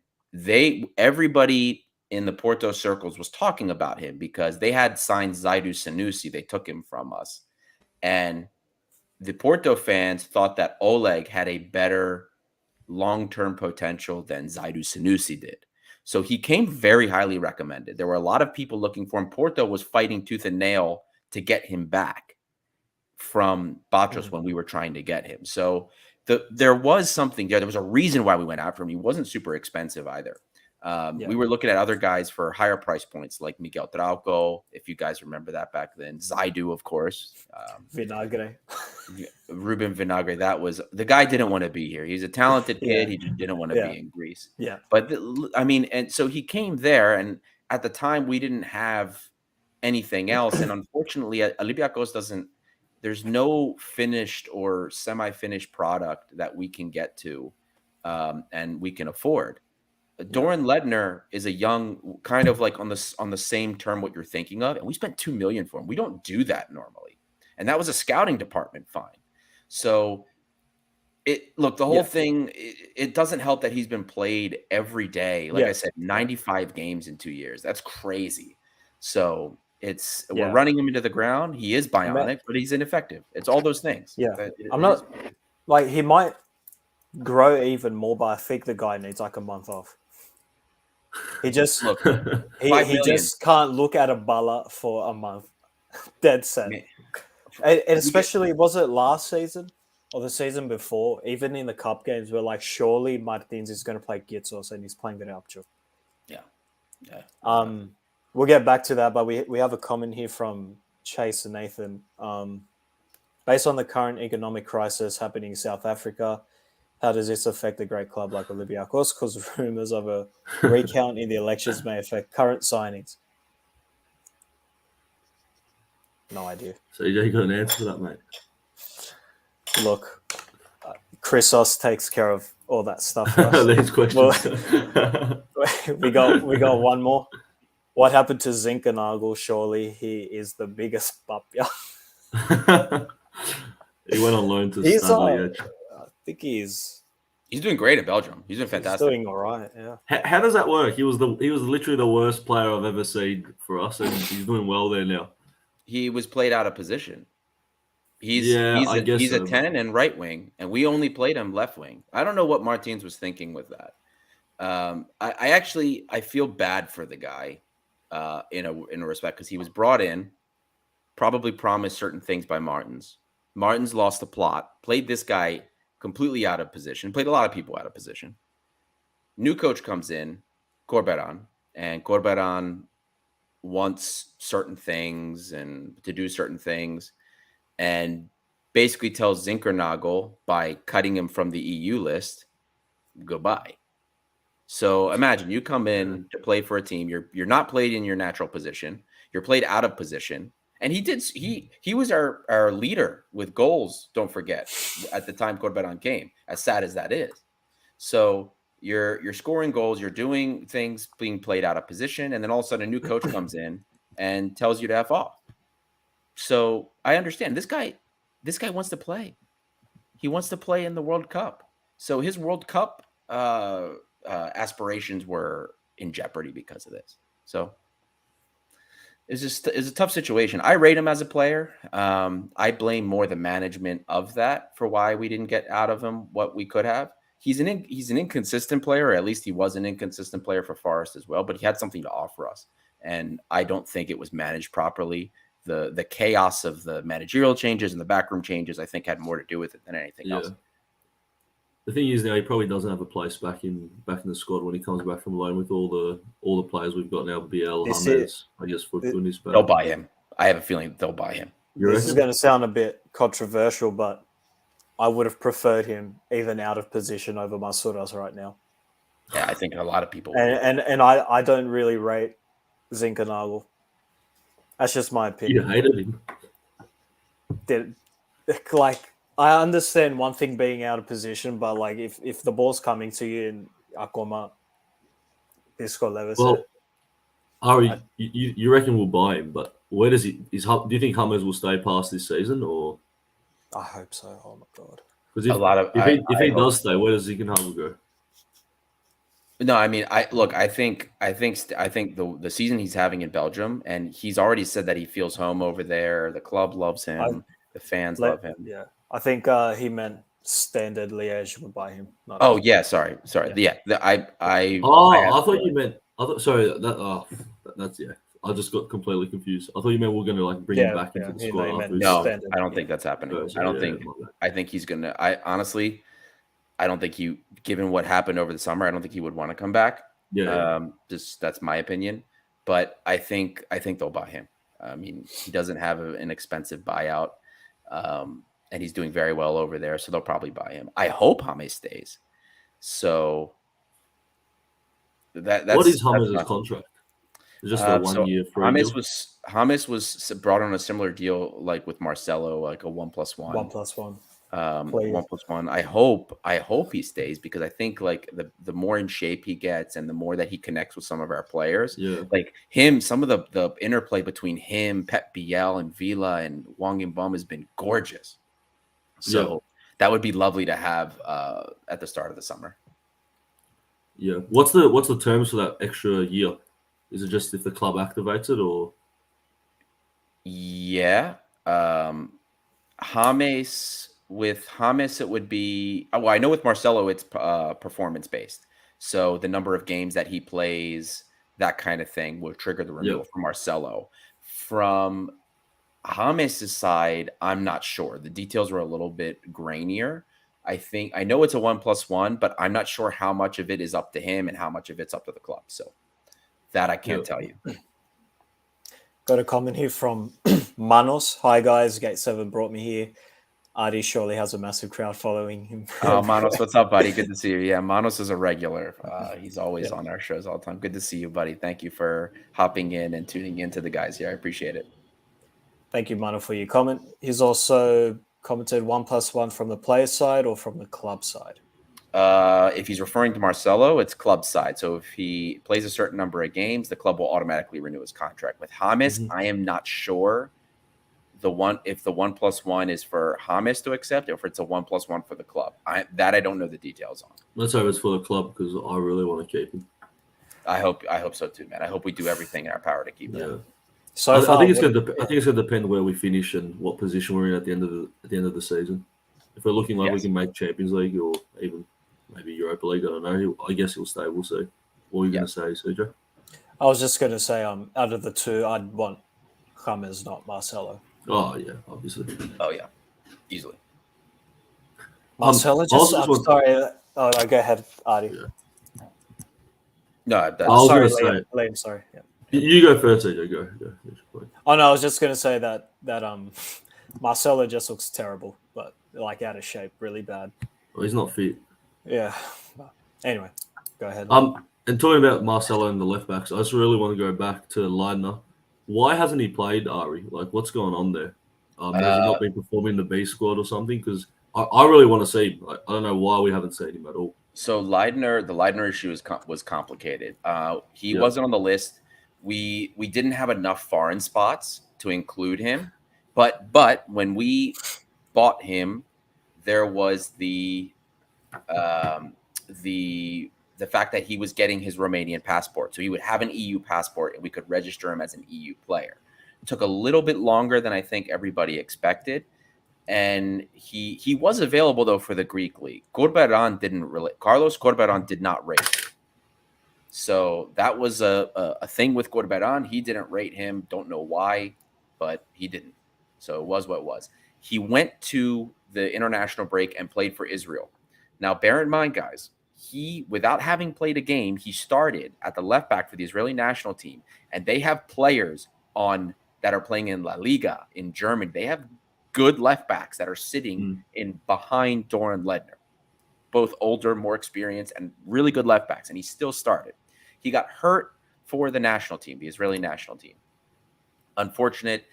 everybody in the Porto circles was talking about him because they had signed Zaidu Sanusi. They took him from us. And the Porto fans thought that Oleg had a better long-term potential than Zaidu Sanusi did. So he came very highly recommended. There were a lot of people looking for him. Porto was fighting tooth and nail to get him back from Patros when we were trying to get him. So there was something there. There was a reason why we went after him. He wasn't super expensive either. We were looking at other guys for higher price points like Miguel Trauco, if you guys remember that back then. Zaidu, of course. Vinagre. Ruben Vinagre. That was the guy didn't want to be here. He's a talented kid. He just didn't want to be in Greece. Yeah. But and so he came there, and at the time we didn't have anything else. And unfortunately, Olympiakos there's no finished or semi-finished product that we can get to and we can afford. Doran Ledner is a young, kind of like on the same term what you're thinking of, and we spent $2 million for him. We don't do that normally, and that was a scouting department fine. So, the whole thing. It doesn't help that he's been played every day. Like I said, 95 games in 2 years. That's crazy. So we're running him into the ground. He is bionic, but he's ineffective. It's all those things. Yeah, I'm not he might grow even more, but I think the guy needs like a month off. He just he just can't look at a balla for a month. Dead set. And especially, was it last season or the season before? Even in the cup games, we're like, surely Martins is going to play Gitsos and he's playing Realchuk. Yeah. We'll get back to that, but we have a comment here from Chase and Nathan. Based on the current economic crisis happening in South Africa, how does this affect a great club like Olympiakos? Because rumors of a recount in the elections may affect current signings. No idea. So you got an answer for that, mate? Look, Chrysos takes care of all that stuff for us. These questions. we got one more. What happened to Zinkernagel? Surely he is the biggest papia. He went on loan to Stanley. I think he's doing great at Belgium. He's doing fantastic. He's doing all right. Yeah. How does that work? He was literally the worst player I've ever seen for us, and he's doing well there now. He was played out of position. He's a 10 and right wing, and we only played him left wing. I don't know what Martins was thinking with that. I feel bad for the guy in a respect, because he was brought in, probably promised certain things by Martins. Martins lost the plot, played this guy completely out of position, played a lot of people out of position. New coach comes in, Corberan, and Corberan wants certain things and to do certain things, and basically tells Zinkernagel, by cutting him from the EU list, goodbye. So imagine you come in to play for a team. You're not played in your natural position. You're played out of position. And he was our leader with goals, don't forget, at the time Corberan came, as sad as that is. So you're scoring goals, you're doing things being played out of position, and then all of a sudden a new coach comes in and tells you to F off. So I understand this guy wants to play. He wants to play in the World Cup. So his World Cup aspirations were in jeopardy because of this. So it's a tough situation. I rate him as a player. I blame more the management of that for why we didn't get out of him what we could have. He's an inconsistent player, or at least he was an inconsistent player for Forest as well, but he had something to offer us. And I don't think it was managed properly. The chaos of the managerial changes and the backroom changes, I think, had more to do with it than anything else. The thing is now he probably doesn't have a place back in the squad when he comes back from loan with all the players we've got now. BL, James, I guess for goodness. They'll buy him. I have a feeling they'll buy him. This is going to sound a bit controversial, but I would have preferred him even out of position over Masouras right now. Yeah, I think a lot of people. And I don't really rate Zinkernagel. That's just my opinion. You hated him. I understand one thing being out of position, but like if the ball's coming to you in Akoma, Disco Levis. Well, Ari, you reckon we'll buy him, but where does he? Do you think Hummers will stay past this season, or? I hope so. Oh my god! Because if he does stay, where does Zinkernagel go? No, I mean, I think the season he's having in Belgium, and he's already said that he feels home over there. The club loves him. The fans love him. Yeah, I think he meant Standard Liège would buy him. Sorry. Yeah. I thought you meant. That's I just got completely confused. I thought you meant we're going to bring him back into the squad. No, I don't think that's happening. I think he's going to. I don't think he, given what happened over the summer, I don't think he would want to come back. Just that's my opinion. But I think they'll buy him. I mean, he doesn't have an expensive buyout, and he's doing very well over there, so they'll probably buy him. I hope James stays. So that's what is James' contract? It's just a 1 year free deal. James was brought on a similar deal like with Marcelo, like a 1+1. 1+1. 1+1. I hope he stays, because I think like the more in shape he gets and the more that he connects with some of our players, like him, some of the interplay between him, Pep Biel, and Villa and Wang Yinbom has been gorgeous. So that would be lovely to have at the start of the summer. Yeah. What's the terms for that extra year? Is it just if the club activates it, or? Yeah. With James, it would be. Well, I know with Marcelo, it's performance based. So the number of games that he plays, that kind of thing, will trigger the renewal for Marcelo. From James' side, I'm not sure. The details were a little bit grainier. I know it's a 1+1, but I'm not sure how much of it is up to him and how much of it's up to the club. So that I can't tell you. Got a comment here from Manos. Hi guys, Gate 7 brought me here. Adi surely has a massive crowd following him. Oh, Manos, what's up, buddy? Good to see you. Yeah, Manos is a regular. He's always on our shows all the time. Good to see you, buddy. Thank you for hopping in and tuning into the guys here. I appreciate it. Thank you, Mano, for your comment. He's also commented 1+1 from the player side or from the club side. If he's referring to Marcelo, it's club side. So if he plays a certain number of games, the club will automatically renew his contract. With James, I am not sure if the 1+1 is for James to accept, or if it's a 1+1 for the club. I don't know the details on. Let's hope it's for the club, because I really want to keep him. I hope so too, man. I hope we do everything in our power to keep him. So I think it's going to depend where we finish and what position we're in at the end of the season. If we're looking like we can make Champions League or even maybe Europa League. I don't know. I guess he'll stay. We'll see. What are you going to say, CJ? I was just going to say, out of the two, I'd want James, not Marcelo. Oh yeah, obviously. Oh yeah, easily. Marcelo, sorry. Oh, no, go ahead, Artie. Yeah. No, I was sorry, going to say. Liam, sorry. Yeah. You go first, CJ. Go. Oh no, I was just going to say that Marcelo just looks terrible, but like out of shape, really bad. Well, he's not fit. Yeah. Anyway, go ahead. And talking about Marcelo and the left backs, I just really want to go back to Leidner. Why hasn't he played, Ari? Like, what's going on there? Has he not been performing in the B squad or something? Because I really want to see him. Like, I don't know why we haven't seen him at all. So the Leidner issue was complicated. He wasn't on the list. We didn't have enough foreign spots to include him. But when we bought him, there was the fact that he was getting his Romanian passport. So he would have an EU passport and we could register him as an EU player. It took a little bit longer than I think everybody expected. And he was available, though, for the Greek league. Carlos Corberan did not rate him. So that was a thing with Corberan. He didn't rate him. Don't know why, but he didn't. So it was what it was. He went to the international break and played for Israel. Now, bear in mind, guys, without having played a game, he started at the left back for the Israeli national team, and they have players that are playing in La Liga in Germany. They have good left backs that are sitting in behind Doran Leidner, both older, more experienced, and really good left backs. And he still started. He got hurt for the national team, the Israeli national team. Unfortunate.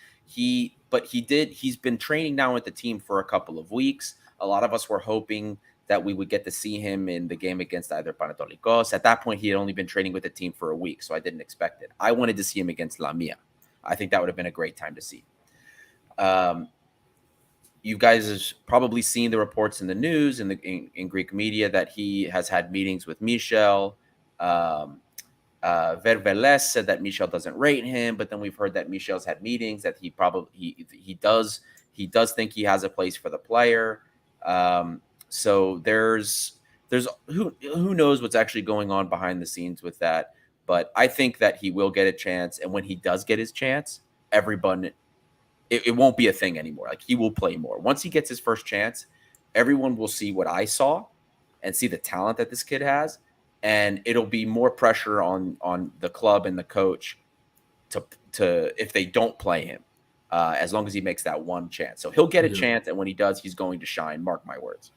But he's been training now with the team for a couple of weeks. A lot of us were hoping that we would get to see him in the game against either Panathinaikos. At that point, he had only been training with the team for a week, so I didn't expect it. I wanted to see him against Lamia. I think that would have been a great time to see. You guys have probably seen the reports in the news in Greek media that he has had meetings with Michel. Verveles said that Michel doesn't rate him, but then we've heard that Michel's had meetings that he does think he has a place for the player. So there's who knows what's actually going on behind the scenes with that. But I think that he will get a chance. And when he does get his chance, everyone, it won't be a thing anymore. Like, he will play more. Once he gets his first chance, everyone will see what I saw and see the talent that this kid has. And it'll be more pressure on the club and the coach to if they don't play him, as long as he makes that one chance. So he'll get a chance. And when he does, he's going to shine. Mark my words.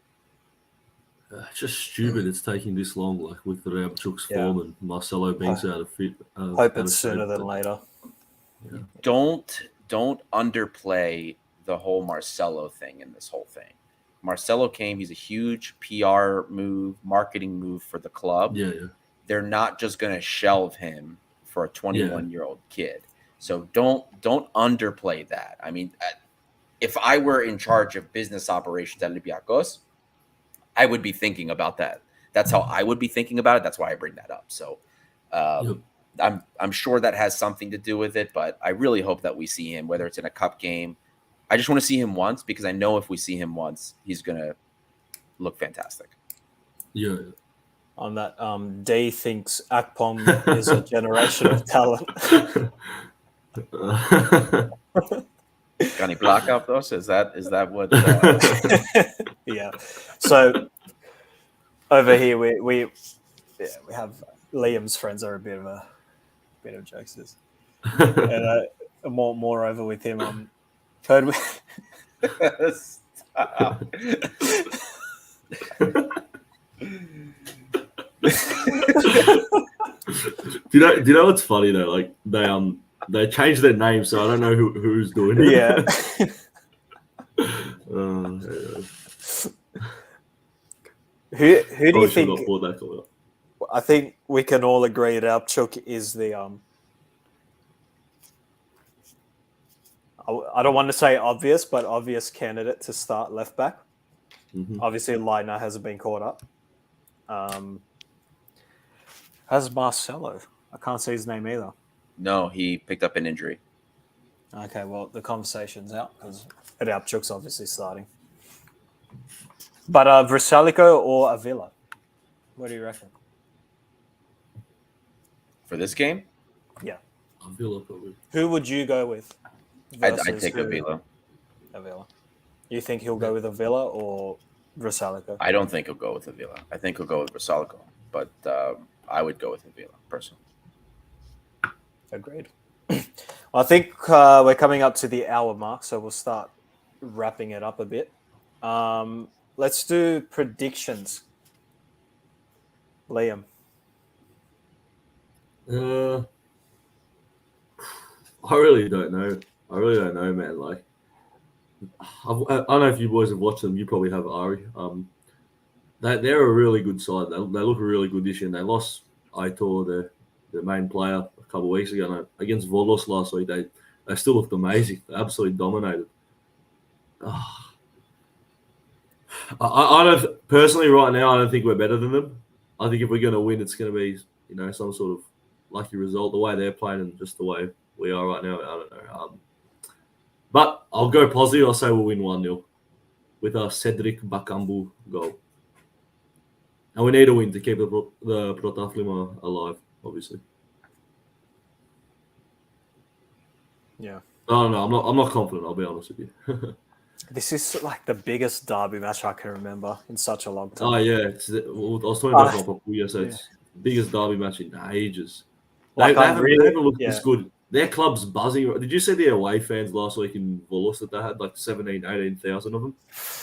It's just stupid it's taking this long, like with the Rabchuk's form and Marcelo being so out of fit. Hope it's sooner than later. Yeah. Don't underplay the whole Marcelo thing in this whole thing. Marcelo came, he's a huge PR move, marketing move for the club. Yeah. They're not just going to shelve him for a 21-year-old kid. So don't underplay that. I mean, if I were in charge of business operations at Olympiakos, I would be thinking about that. That's how I would be thinking about it. That's why I bring that up. So I'm sure that has something to do with it, but I really hope that we see him, whether it's in a cup game. I just want to see him once, because I know if we see him once, he's going to look fantastic. Yeah. On that, Day thinks Akpom is a generation of talent. Got any blackout those? Is that what? Yeah. So over here we have Liam's friends are a bit of jokesters, and moreover with him, heard we. Stop. Do you know what's funny though? Like they changed their name, so I don't know who's doing it. Yeah. Who do you think? I think we can all agree that Alpchuk is the I don't want to say obvious, but obvious candidate to start left back. Mm-hmm. Obviously, Leidner hasn't been caught up. Has Marcelo? I can't say his name either. No, he picked up an injury. Okay, well, the conversation's out because Alpchuk's obviously starting. But Vrsaljko or Avila? What do you reckon? For this game, Villa probably. Who would you go with? I'd versus take who? Avila. Avila. You think he'll go with Avila or Vrsaljko? I don't think he'll go with Avila. I think he'll go with Vrsaljko, but I would go with Avila personally. Agreed. Well, I think we're coming up to the hour mark, so we'll start wrapping it up a bit. Let's do predictions. Liam. I really don't know. Man. Like, I don't know if you boys have watched them. You probably have, Ari. They're a really good side. They look a really good this year. And they lost Aitor, their main player, a couple of weeks ago. And against Volos last week, they still looked amazing. They absolutely dominated. I don't personally right now. I don't think we're better than them. I think if we're going to win, it's going to be some sort of lucky result. The way they're playing and just the way we are right now, I don't know. But I'll go positive. I'll say we'll win 1-0 with a Cedric Bakambu goal. And we need a win to keep the Protaflima alive, obviously. Yeah. No, I'm not confident. I'll be honest with you. This is like the biggest derby match I can remember in such a long time. Oh yeah, I was talking about Papuya, so it's the biggest derby match in ages. They haven't looked this good. Their club's buzzing. Did you see the away fans last week in Volos that they had like 18,000 of them?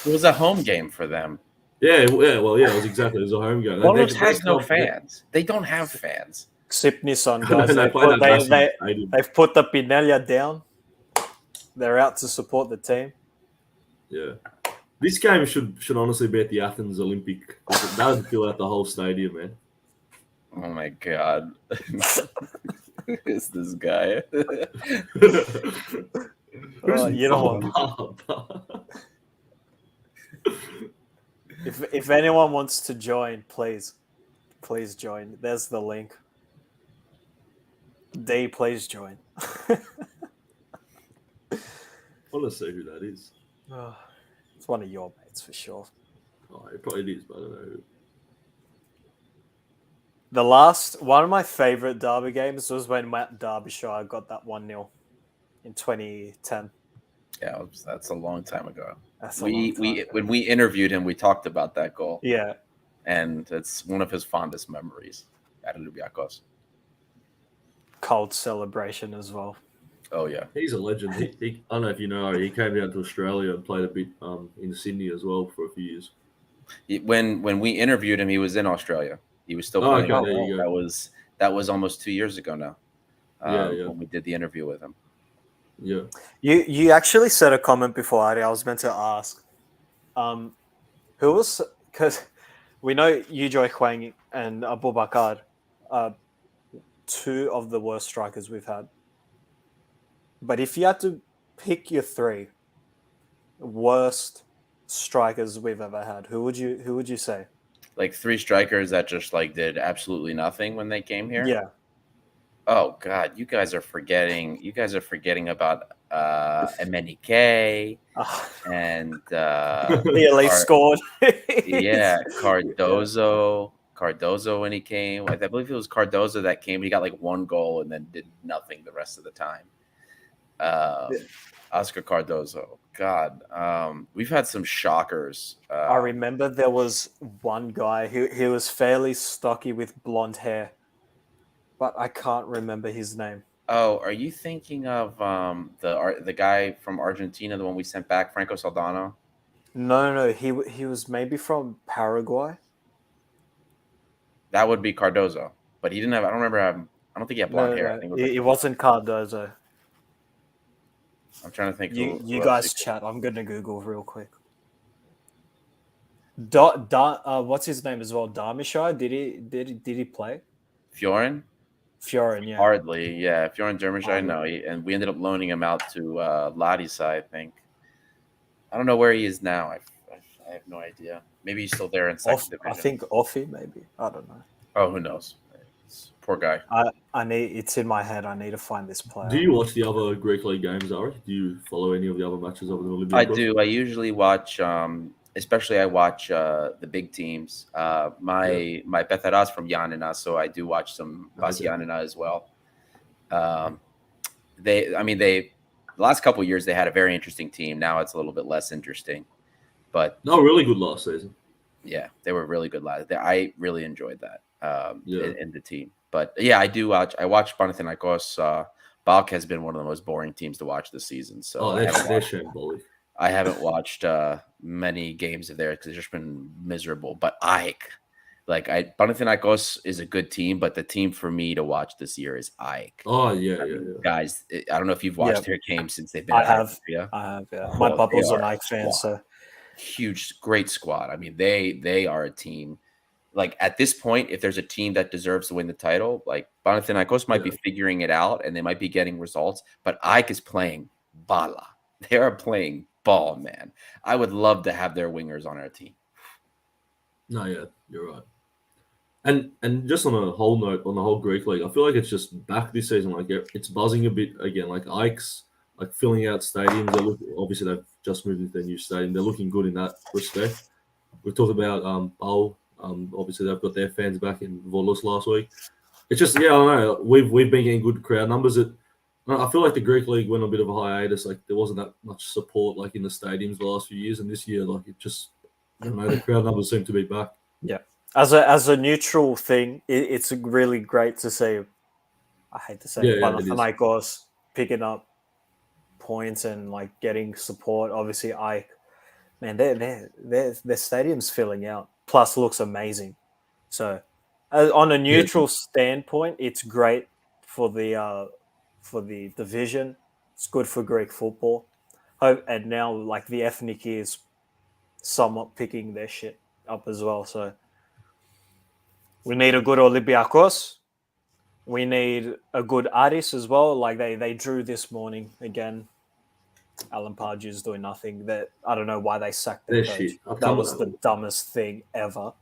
It was a home game for them. Yeah, it was exactly. It was a home game. Volos has no fans. They don't have fans. Sipnison, guys. They've put the Pinella down. They're out to support the team. Yeah. This game should honestly be at the Athens Olympic. That would fill out the whole stadium, man. Oh my god. Who is this guy? You know what? If anyone wants to join, please join. There's the link. D, please join. I want to see who that is. It's one of your mates for sure. Oh, it probably is, but I don't know who. One of my favorite derby games was when Matt Derbyshire got that 1-0 in 2010. Yeah, that's a long time ago. When we interviewed him, we talked about that goal. Yeah, and it's one of his fondest memories at Olympiakos. Cold celebration as well. Oh yeah, he's a legend. I don't know if you know, he came down to Australia and played a bit in Sydney as well for a few years. When we interviewed him, he was in Australia. He was still playing. Okay, there you go. That was almost 2 years ago now. When we did the interview with him. Yeah. You actually said a comment before, Ari. I was meant to ask. Who was, because we know Yujoi Huang and Abubakar are two of the worst strikers we've had. But if you had to pick your three worst strikers we've ever had, who would you say? Like three strikers that just like did absolutely nothing when they came here? Yeah. Oh God, you guys are forgetting about Emenike and he at least scored. Yeah, Cardozo when he came. I believe it was Cardozo that came. He got like one goal and then did nothing the rest of the time. Oscar Cardozo. God, we've had some shockers. I remember there was one guy who he was fairly stocky with blonde hair, but I can't remember his name. Oh, are you thinking of the guy from Argentina, the one we sent back, Franco Saldano? No. He was maybe from Paraguay. That would be Cardozo, but he didn't have. I don't think he had blonde hair. I think it wasn't Cardozo. I'm trying to think. You guys chat. I'm gonna Google real quick. What's his name as well? Derbyshire. Did he play? Fiorin, yeah. Hardly, yeah. Fiorin Derbyshire, no. And we ended up loaning him out to Ladisa, I think. I don't know where he is now. I have no idea. Maybe he's still there in second division. I think Offie, maybe. I don't know. Oh, who knows? Poor guy. It's in my head. I need to find this player. Do you watch the other Greek League games, Ari? Do you follow any of the other matches over the Olympics? I do. I usually watch especially I watch the big teams. My Betaras from Yanina, so I do watch some Bas Yanina as well. The last couple of years they had a very interesting team. Now it's a little bit less interesting, but no, really good last season. Yeah, they were really good last. I really enjoyed that in the team. But yeah, I do watch. I watch Panathinaikos. Balk has been one of the most boring teams to watch this season. So they're shambolic. I haven't watched many games of theirs because it's just been miserable. But Panathinaikos is a good team, but the team for me to watch this year is AEK. Oh yeah, guys. I don't know if you've watched their games since they've been. I have. Yeah. My bubble's an AEK fan, so huge, great squad. I mean, they are a team. Like at this point, if there's a team that deserves to win the title, like Panathinaikos might be figuring it out and they might be getting results, but AEK is playing bala. They are playing ball, man. I would love to have their wingers on our team. No, yeah, you're right. And just on a whole note, on the whole Greek league, I feel like it's just back this season. Like it's buzzing a bit again. Like AEK's like filling out stadiums. Obviously they've just moved into their new stadium. They're looking good in that respect. We talked about Bol. Obviously they've got their fans back in Volos last week. It's just I don't know. We've been getting good crowd numbers. I feel like the Greek league went a bit of a hiatus. Like there wasn't that much support like in the stadiums the last few years, and this year like it just I don't know, the crowd numbers seem to be back. Yeah. As a neutral thing, it's really great to see. I hate to say Panathinaikos picking up points and like getting support. Obviously, their stadium's filling out. Plus, looks amazing. So, on a neutral standpoint, it's great for the division. It's good for Greek football. And now, like the Ethniki is somewhat picking their shit up as well. So. We need a good Olympiakos. We need a good Aris as well. Like they drew this morning again. Alan Pardew's doing nothing. I don't know why they sacked their coach. That was the dumbest thing ever.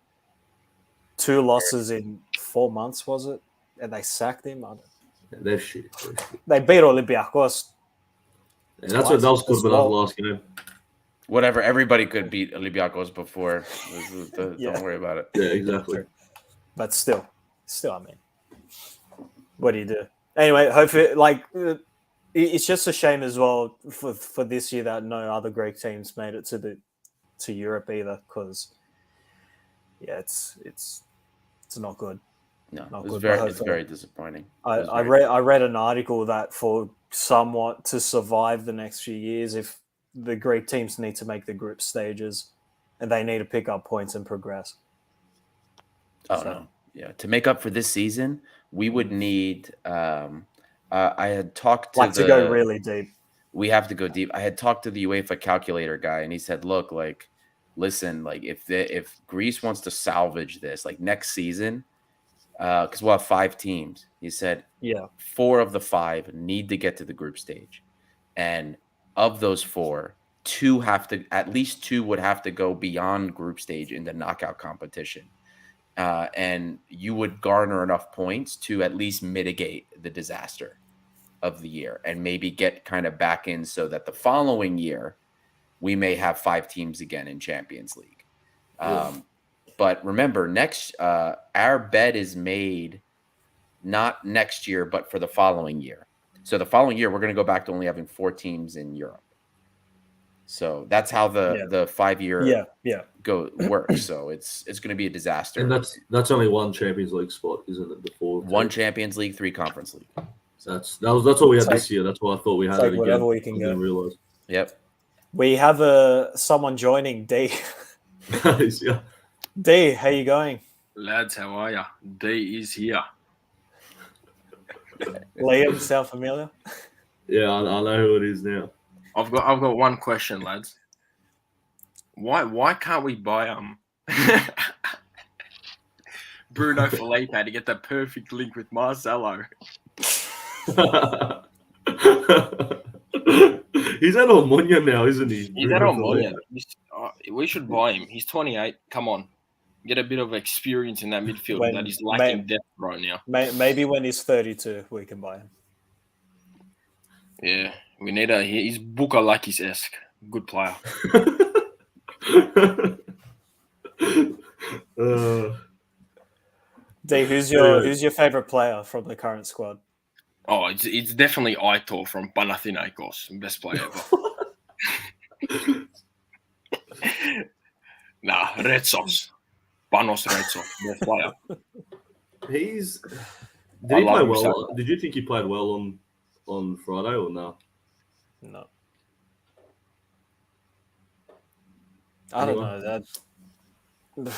2 losses in 4 months, was it? And they sacked him. They're shit. They beat Olympiakos. Yeah, that was good about the last game. Whatever. Everybody could beat Olympiakos before. Don't worry about it. Yeah, exactly. But still, I mean, what do you do? Anyway, hopefully, it's just a shame as well for this year that no other Greek teams made it to Europe either, because it's not good. No, it's very disappointing. I read an article that for somewhat to survive the next few years, if the Greek teams need to make the group stages, and they need to pick up points and progress. No. Yeah. To make up for this season, we would need I had talked to go really deep. We have to go deep. I had talked to the UEFA calculator guy and he said, look, listen, if Greece wants to salvage this, next season, because we'll have 5 teams, he said 4 of the 5 need to get to the group stage. And of those 4, at least 2 would have to go beyond group stage in the knockout competition. And you would garner enough points to at least mitigate the disaster of the year and maybe get kind of back in so that the following year we may have 5 teams again in Champions League. But remember, our bet is made not next year, but for the following year. So the following year, we're going to go back to only having 4 teams in Europe. So that's how the 5-year works. So it's going to be a disaster. And that's only 1 Champions League spot, isn't it? Before 1 Champions League, 3 Conference League. So that's what we had this year. That's why I thought we had it again. Whatever we can go. Realize. Yep. We have someone joining, D. Yeah. D, how you going? Lads, how are ya? D is here. Liam, sound familiar? Yeah, I know who it is now. I've got one question, lads. Why can't we buy Bruno Felipe to get the perfect link with Marcelo? He's at Almunia now, isn't he? He's at Almunia. We should buy him. He's 28. Come on. Get a bit of experience in that midfield that is lacking depth right now. Maybe when he's 32, we can buy him. Yeah, we need he's Bukalakis-esque. Good player. D, who's your favorite player from the current squad? Oh, it's definitely Aitor from Panathinaikos, best player ever. Nah, Red Sox. Panos Red Sox, best player. Did he play well? Did you think he played well on Friday or no? No. I don't know.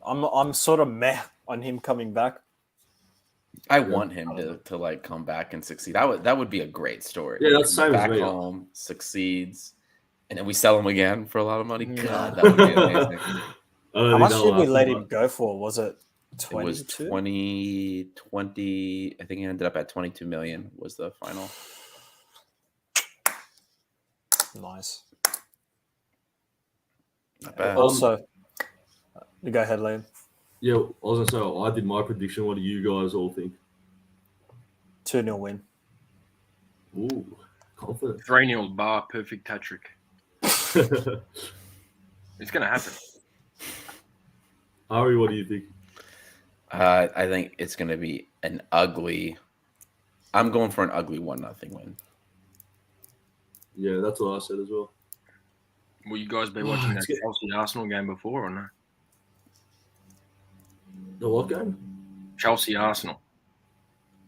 I'm sort of meh on him coming back. I want him to like come back and succeed. That would be a great story. Yeah, that's same back as me. Home, succeeds, and then we sell him again for a lot of money. God, that would be amazing. How much did we let him go for? Was it 22? It was 20. I think he ended up at 22 million was the final. Nice. Not bad. Also, go ahead, Liam. Yeah, I was gonna say I did my prediction. What do you guys all think? 2-0 win. Ooh, confident. 3-0 bar, perfect hat trick. It's gonna happen. Ari, what do you think? I think it's going to be an ugly. I'm going for an ugly 1-0 win. Yeah, that's what I said as well. Will you guys be watching that Chelsea Arsenal game before or no? The what game? Chelsea Arsenal.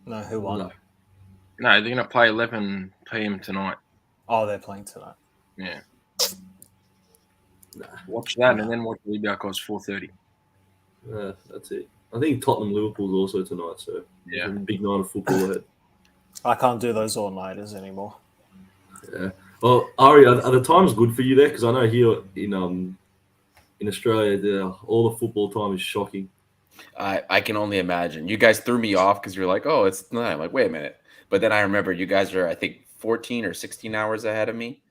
No, who won? No. No, they're going to play 11 p.m. tonight. Oh, they're playing tonight. Yeah. Nah. Watch that and then watch Olympiakos 4:30. Yeah, that's it. I think Tottenham Liverpool's also tonight, so Yeah, a big night of football ahead. I can't do those all-nighters anymore. Yeah. Well, Ari, are the times good for you there? Because I know here in Australia, all the football time is shocking. I can only imagine. You guys threw me off because you're like, oh, it's 9. I'm like, wait a minute. But then I remember you guys are, I think, 14 or 16 hours ahead of me.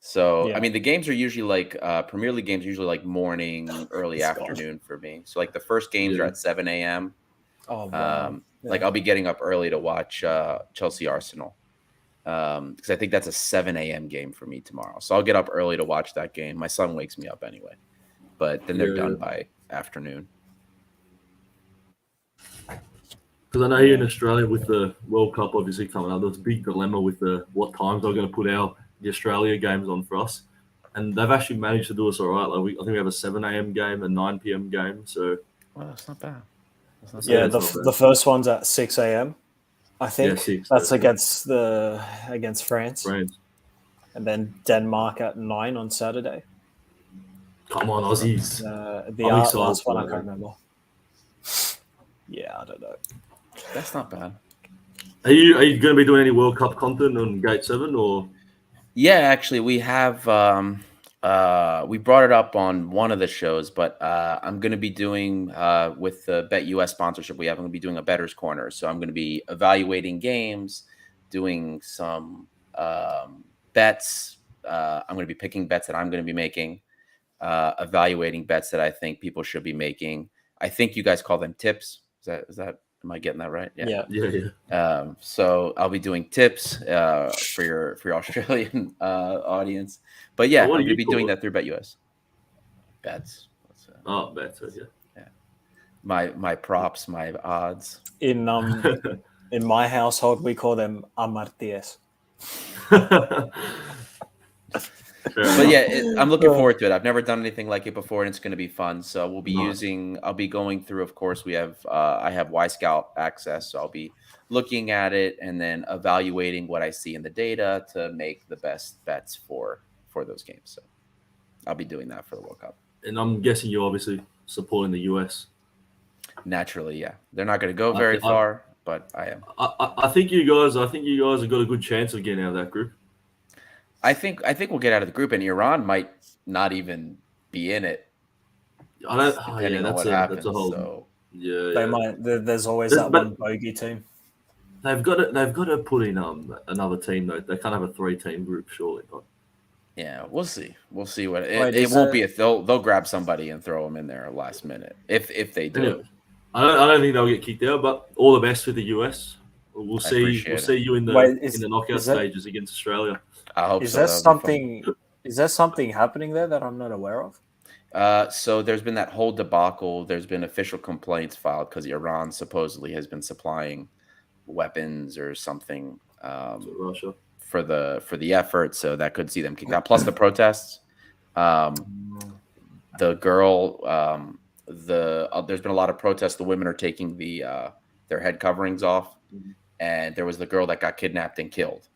So, Yeah. I mean, the games are usually like Premier League games are usually like morning, early afternoon for me. So, like the first games are at 7 a.m. Oh, wow. Like I'll be getting up early to watch Chelsea Arsenal because I think that's a 7 a.m. game for me tomorrow. So I'll get up early to watch that game. My son wakes me up anyway, but then they're done by afternoon. Because I know here in Australia with the World Cup obviously coming up, there's a big dilemma with what times they're going to put the Australia games on for us. And they've actually managed to do us all right. Like I think we have a 7 a.m. game, a 9 p.m. game. So, well, that's not bad. The first one's at 6 a.m. I think. Yeah, 6. That's against France. France. And then Denmark at 9 on Saturday. Come on, Aussies. The last one I can't remember. Yeah, I don't know. That's not bad. Are you going to be doing any World Cup content on Gate 7 or? Yeah, actually, we have. We brought it up on one of the shows, but I'm going to be doing with the Bet US sponsorship we have. I'm going to be doing a Bettor's Corner, so I'm going to be evaluating games, doing some bets. I'm going to be picking bets that I'm going to be making, evaluating bets that I think people should be making. I think you guys call them tips. Is that? Am I getting that right? Yeah. So I'll be doing tips for your Australian audience. But yeah, I'm going to be doing that through Bet US. Bets. Bets. Yeah. My props, my odds. In my household, we call them amarties. But yeah, I'm looking forward to it. I've never done anything like it before, and it's going to be fun. So we'll be I'll be going through. Of course, I have Y Scout access, so I'll be looking at it and then evaluating what I see in the data to make the best bets for those games. So I'll be doing that for the World Cup. And I'm guessing you're obviously supporting the US. Naturally, yeah. They're not going to go very far, but I am. I think you guys have got a good chance of getting out of that group. I think we'll get out of the group, and Iran might not even be in it. Depending on what happens. They might. There's always that one bogey team. They've got to put in another team though. They can't have a 3-team group, surely. But yeah, we'll see. We'll see what it won't be. If they'll grab somebody and throw them in there last minute. If they do, anyway, I don't think they'll get kicked out. But all the best with the US. We'll see you in the knockout stages against Australia. I hope is so. there something Is there something happening there that I'm not aware of? So there's been that whole debacle. There's been official complaints filed because Iran supposedly has been supplying weapons or something To Russia. for the effort. So that could see them kicked out. Plus the protests. The girl, there's been a lot of protests. The women are taking their head coverings off, and there was the girl that got kidnapped and killed.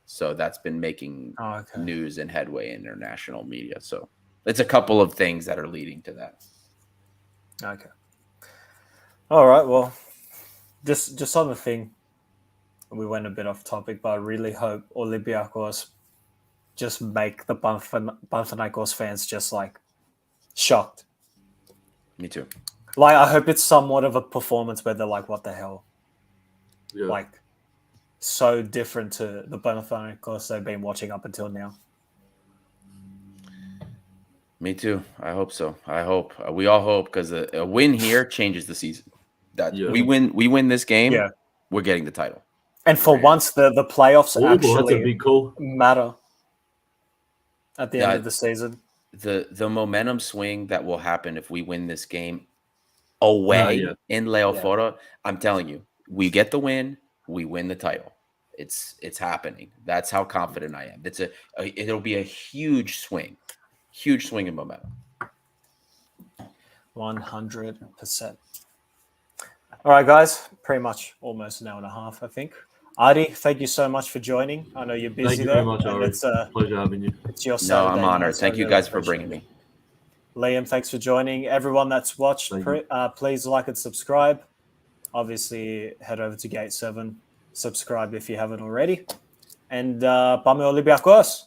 So that's been making news and headway in international media. So it's a couple of things that are leading to that. Okay. All right. Well, just on the thing, we went a bit off topic, but I really hope Olympiakos just make the Panathinaikos fans just like shocked. Me too. Like, I hope it's somewhat of a performance where they're like, what the hell? Yeah. Like, so different to the Panathinaikos they've been watching up until now. Me too. I hope so. I hope. We all hope, because a win here changes the season. We win this game, we're getting the title. And for once, the playoffs that's a actually big call. matter at the end of the season. The momentum swing that will happen if we win this game away in LEOFOROS, I'm telling you, we get the win, we win the title. It's happening. That's how confident I am. It'll be a huge swing in momentum. 100%. All right, guys, pretty much almost an hour and a half, I think. Adi, thank you so much for joining. I know you're busy. Thank you very much, Ari. It's a pleasure having you. It's your Saturday. No, I'm honored. Thank you guys for bringing me. Liam, thanks for joining. Everyone that's watched, please like and subscribe. Obviously, head over to Gate 7. Subscribe if you haven't already. And Πάμε Olympiakos.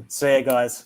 See you guys.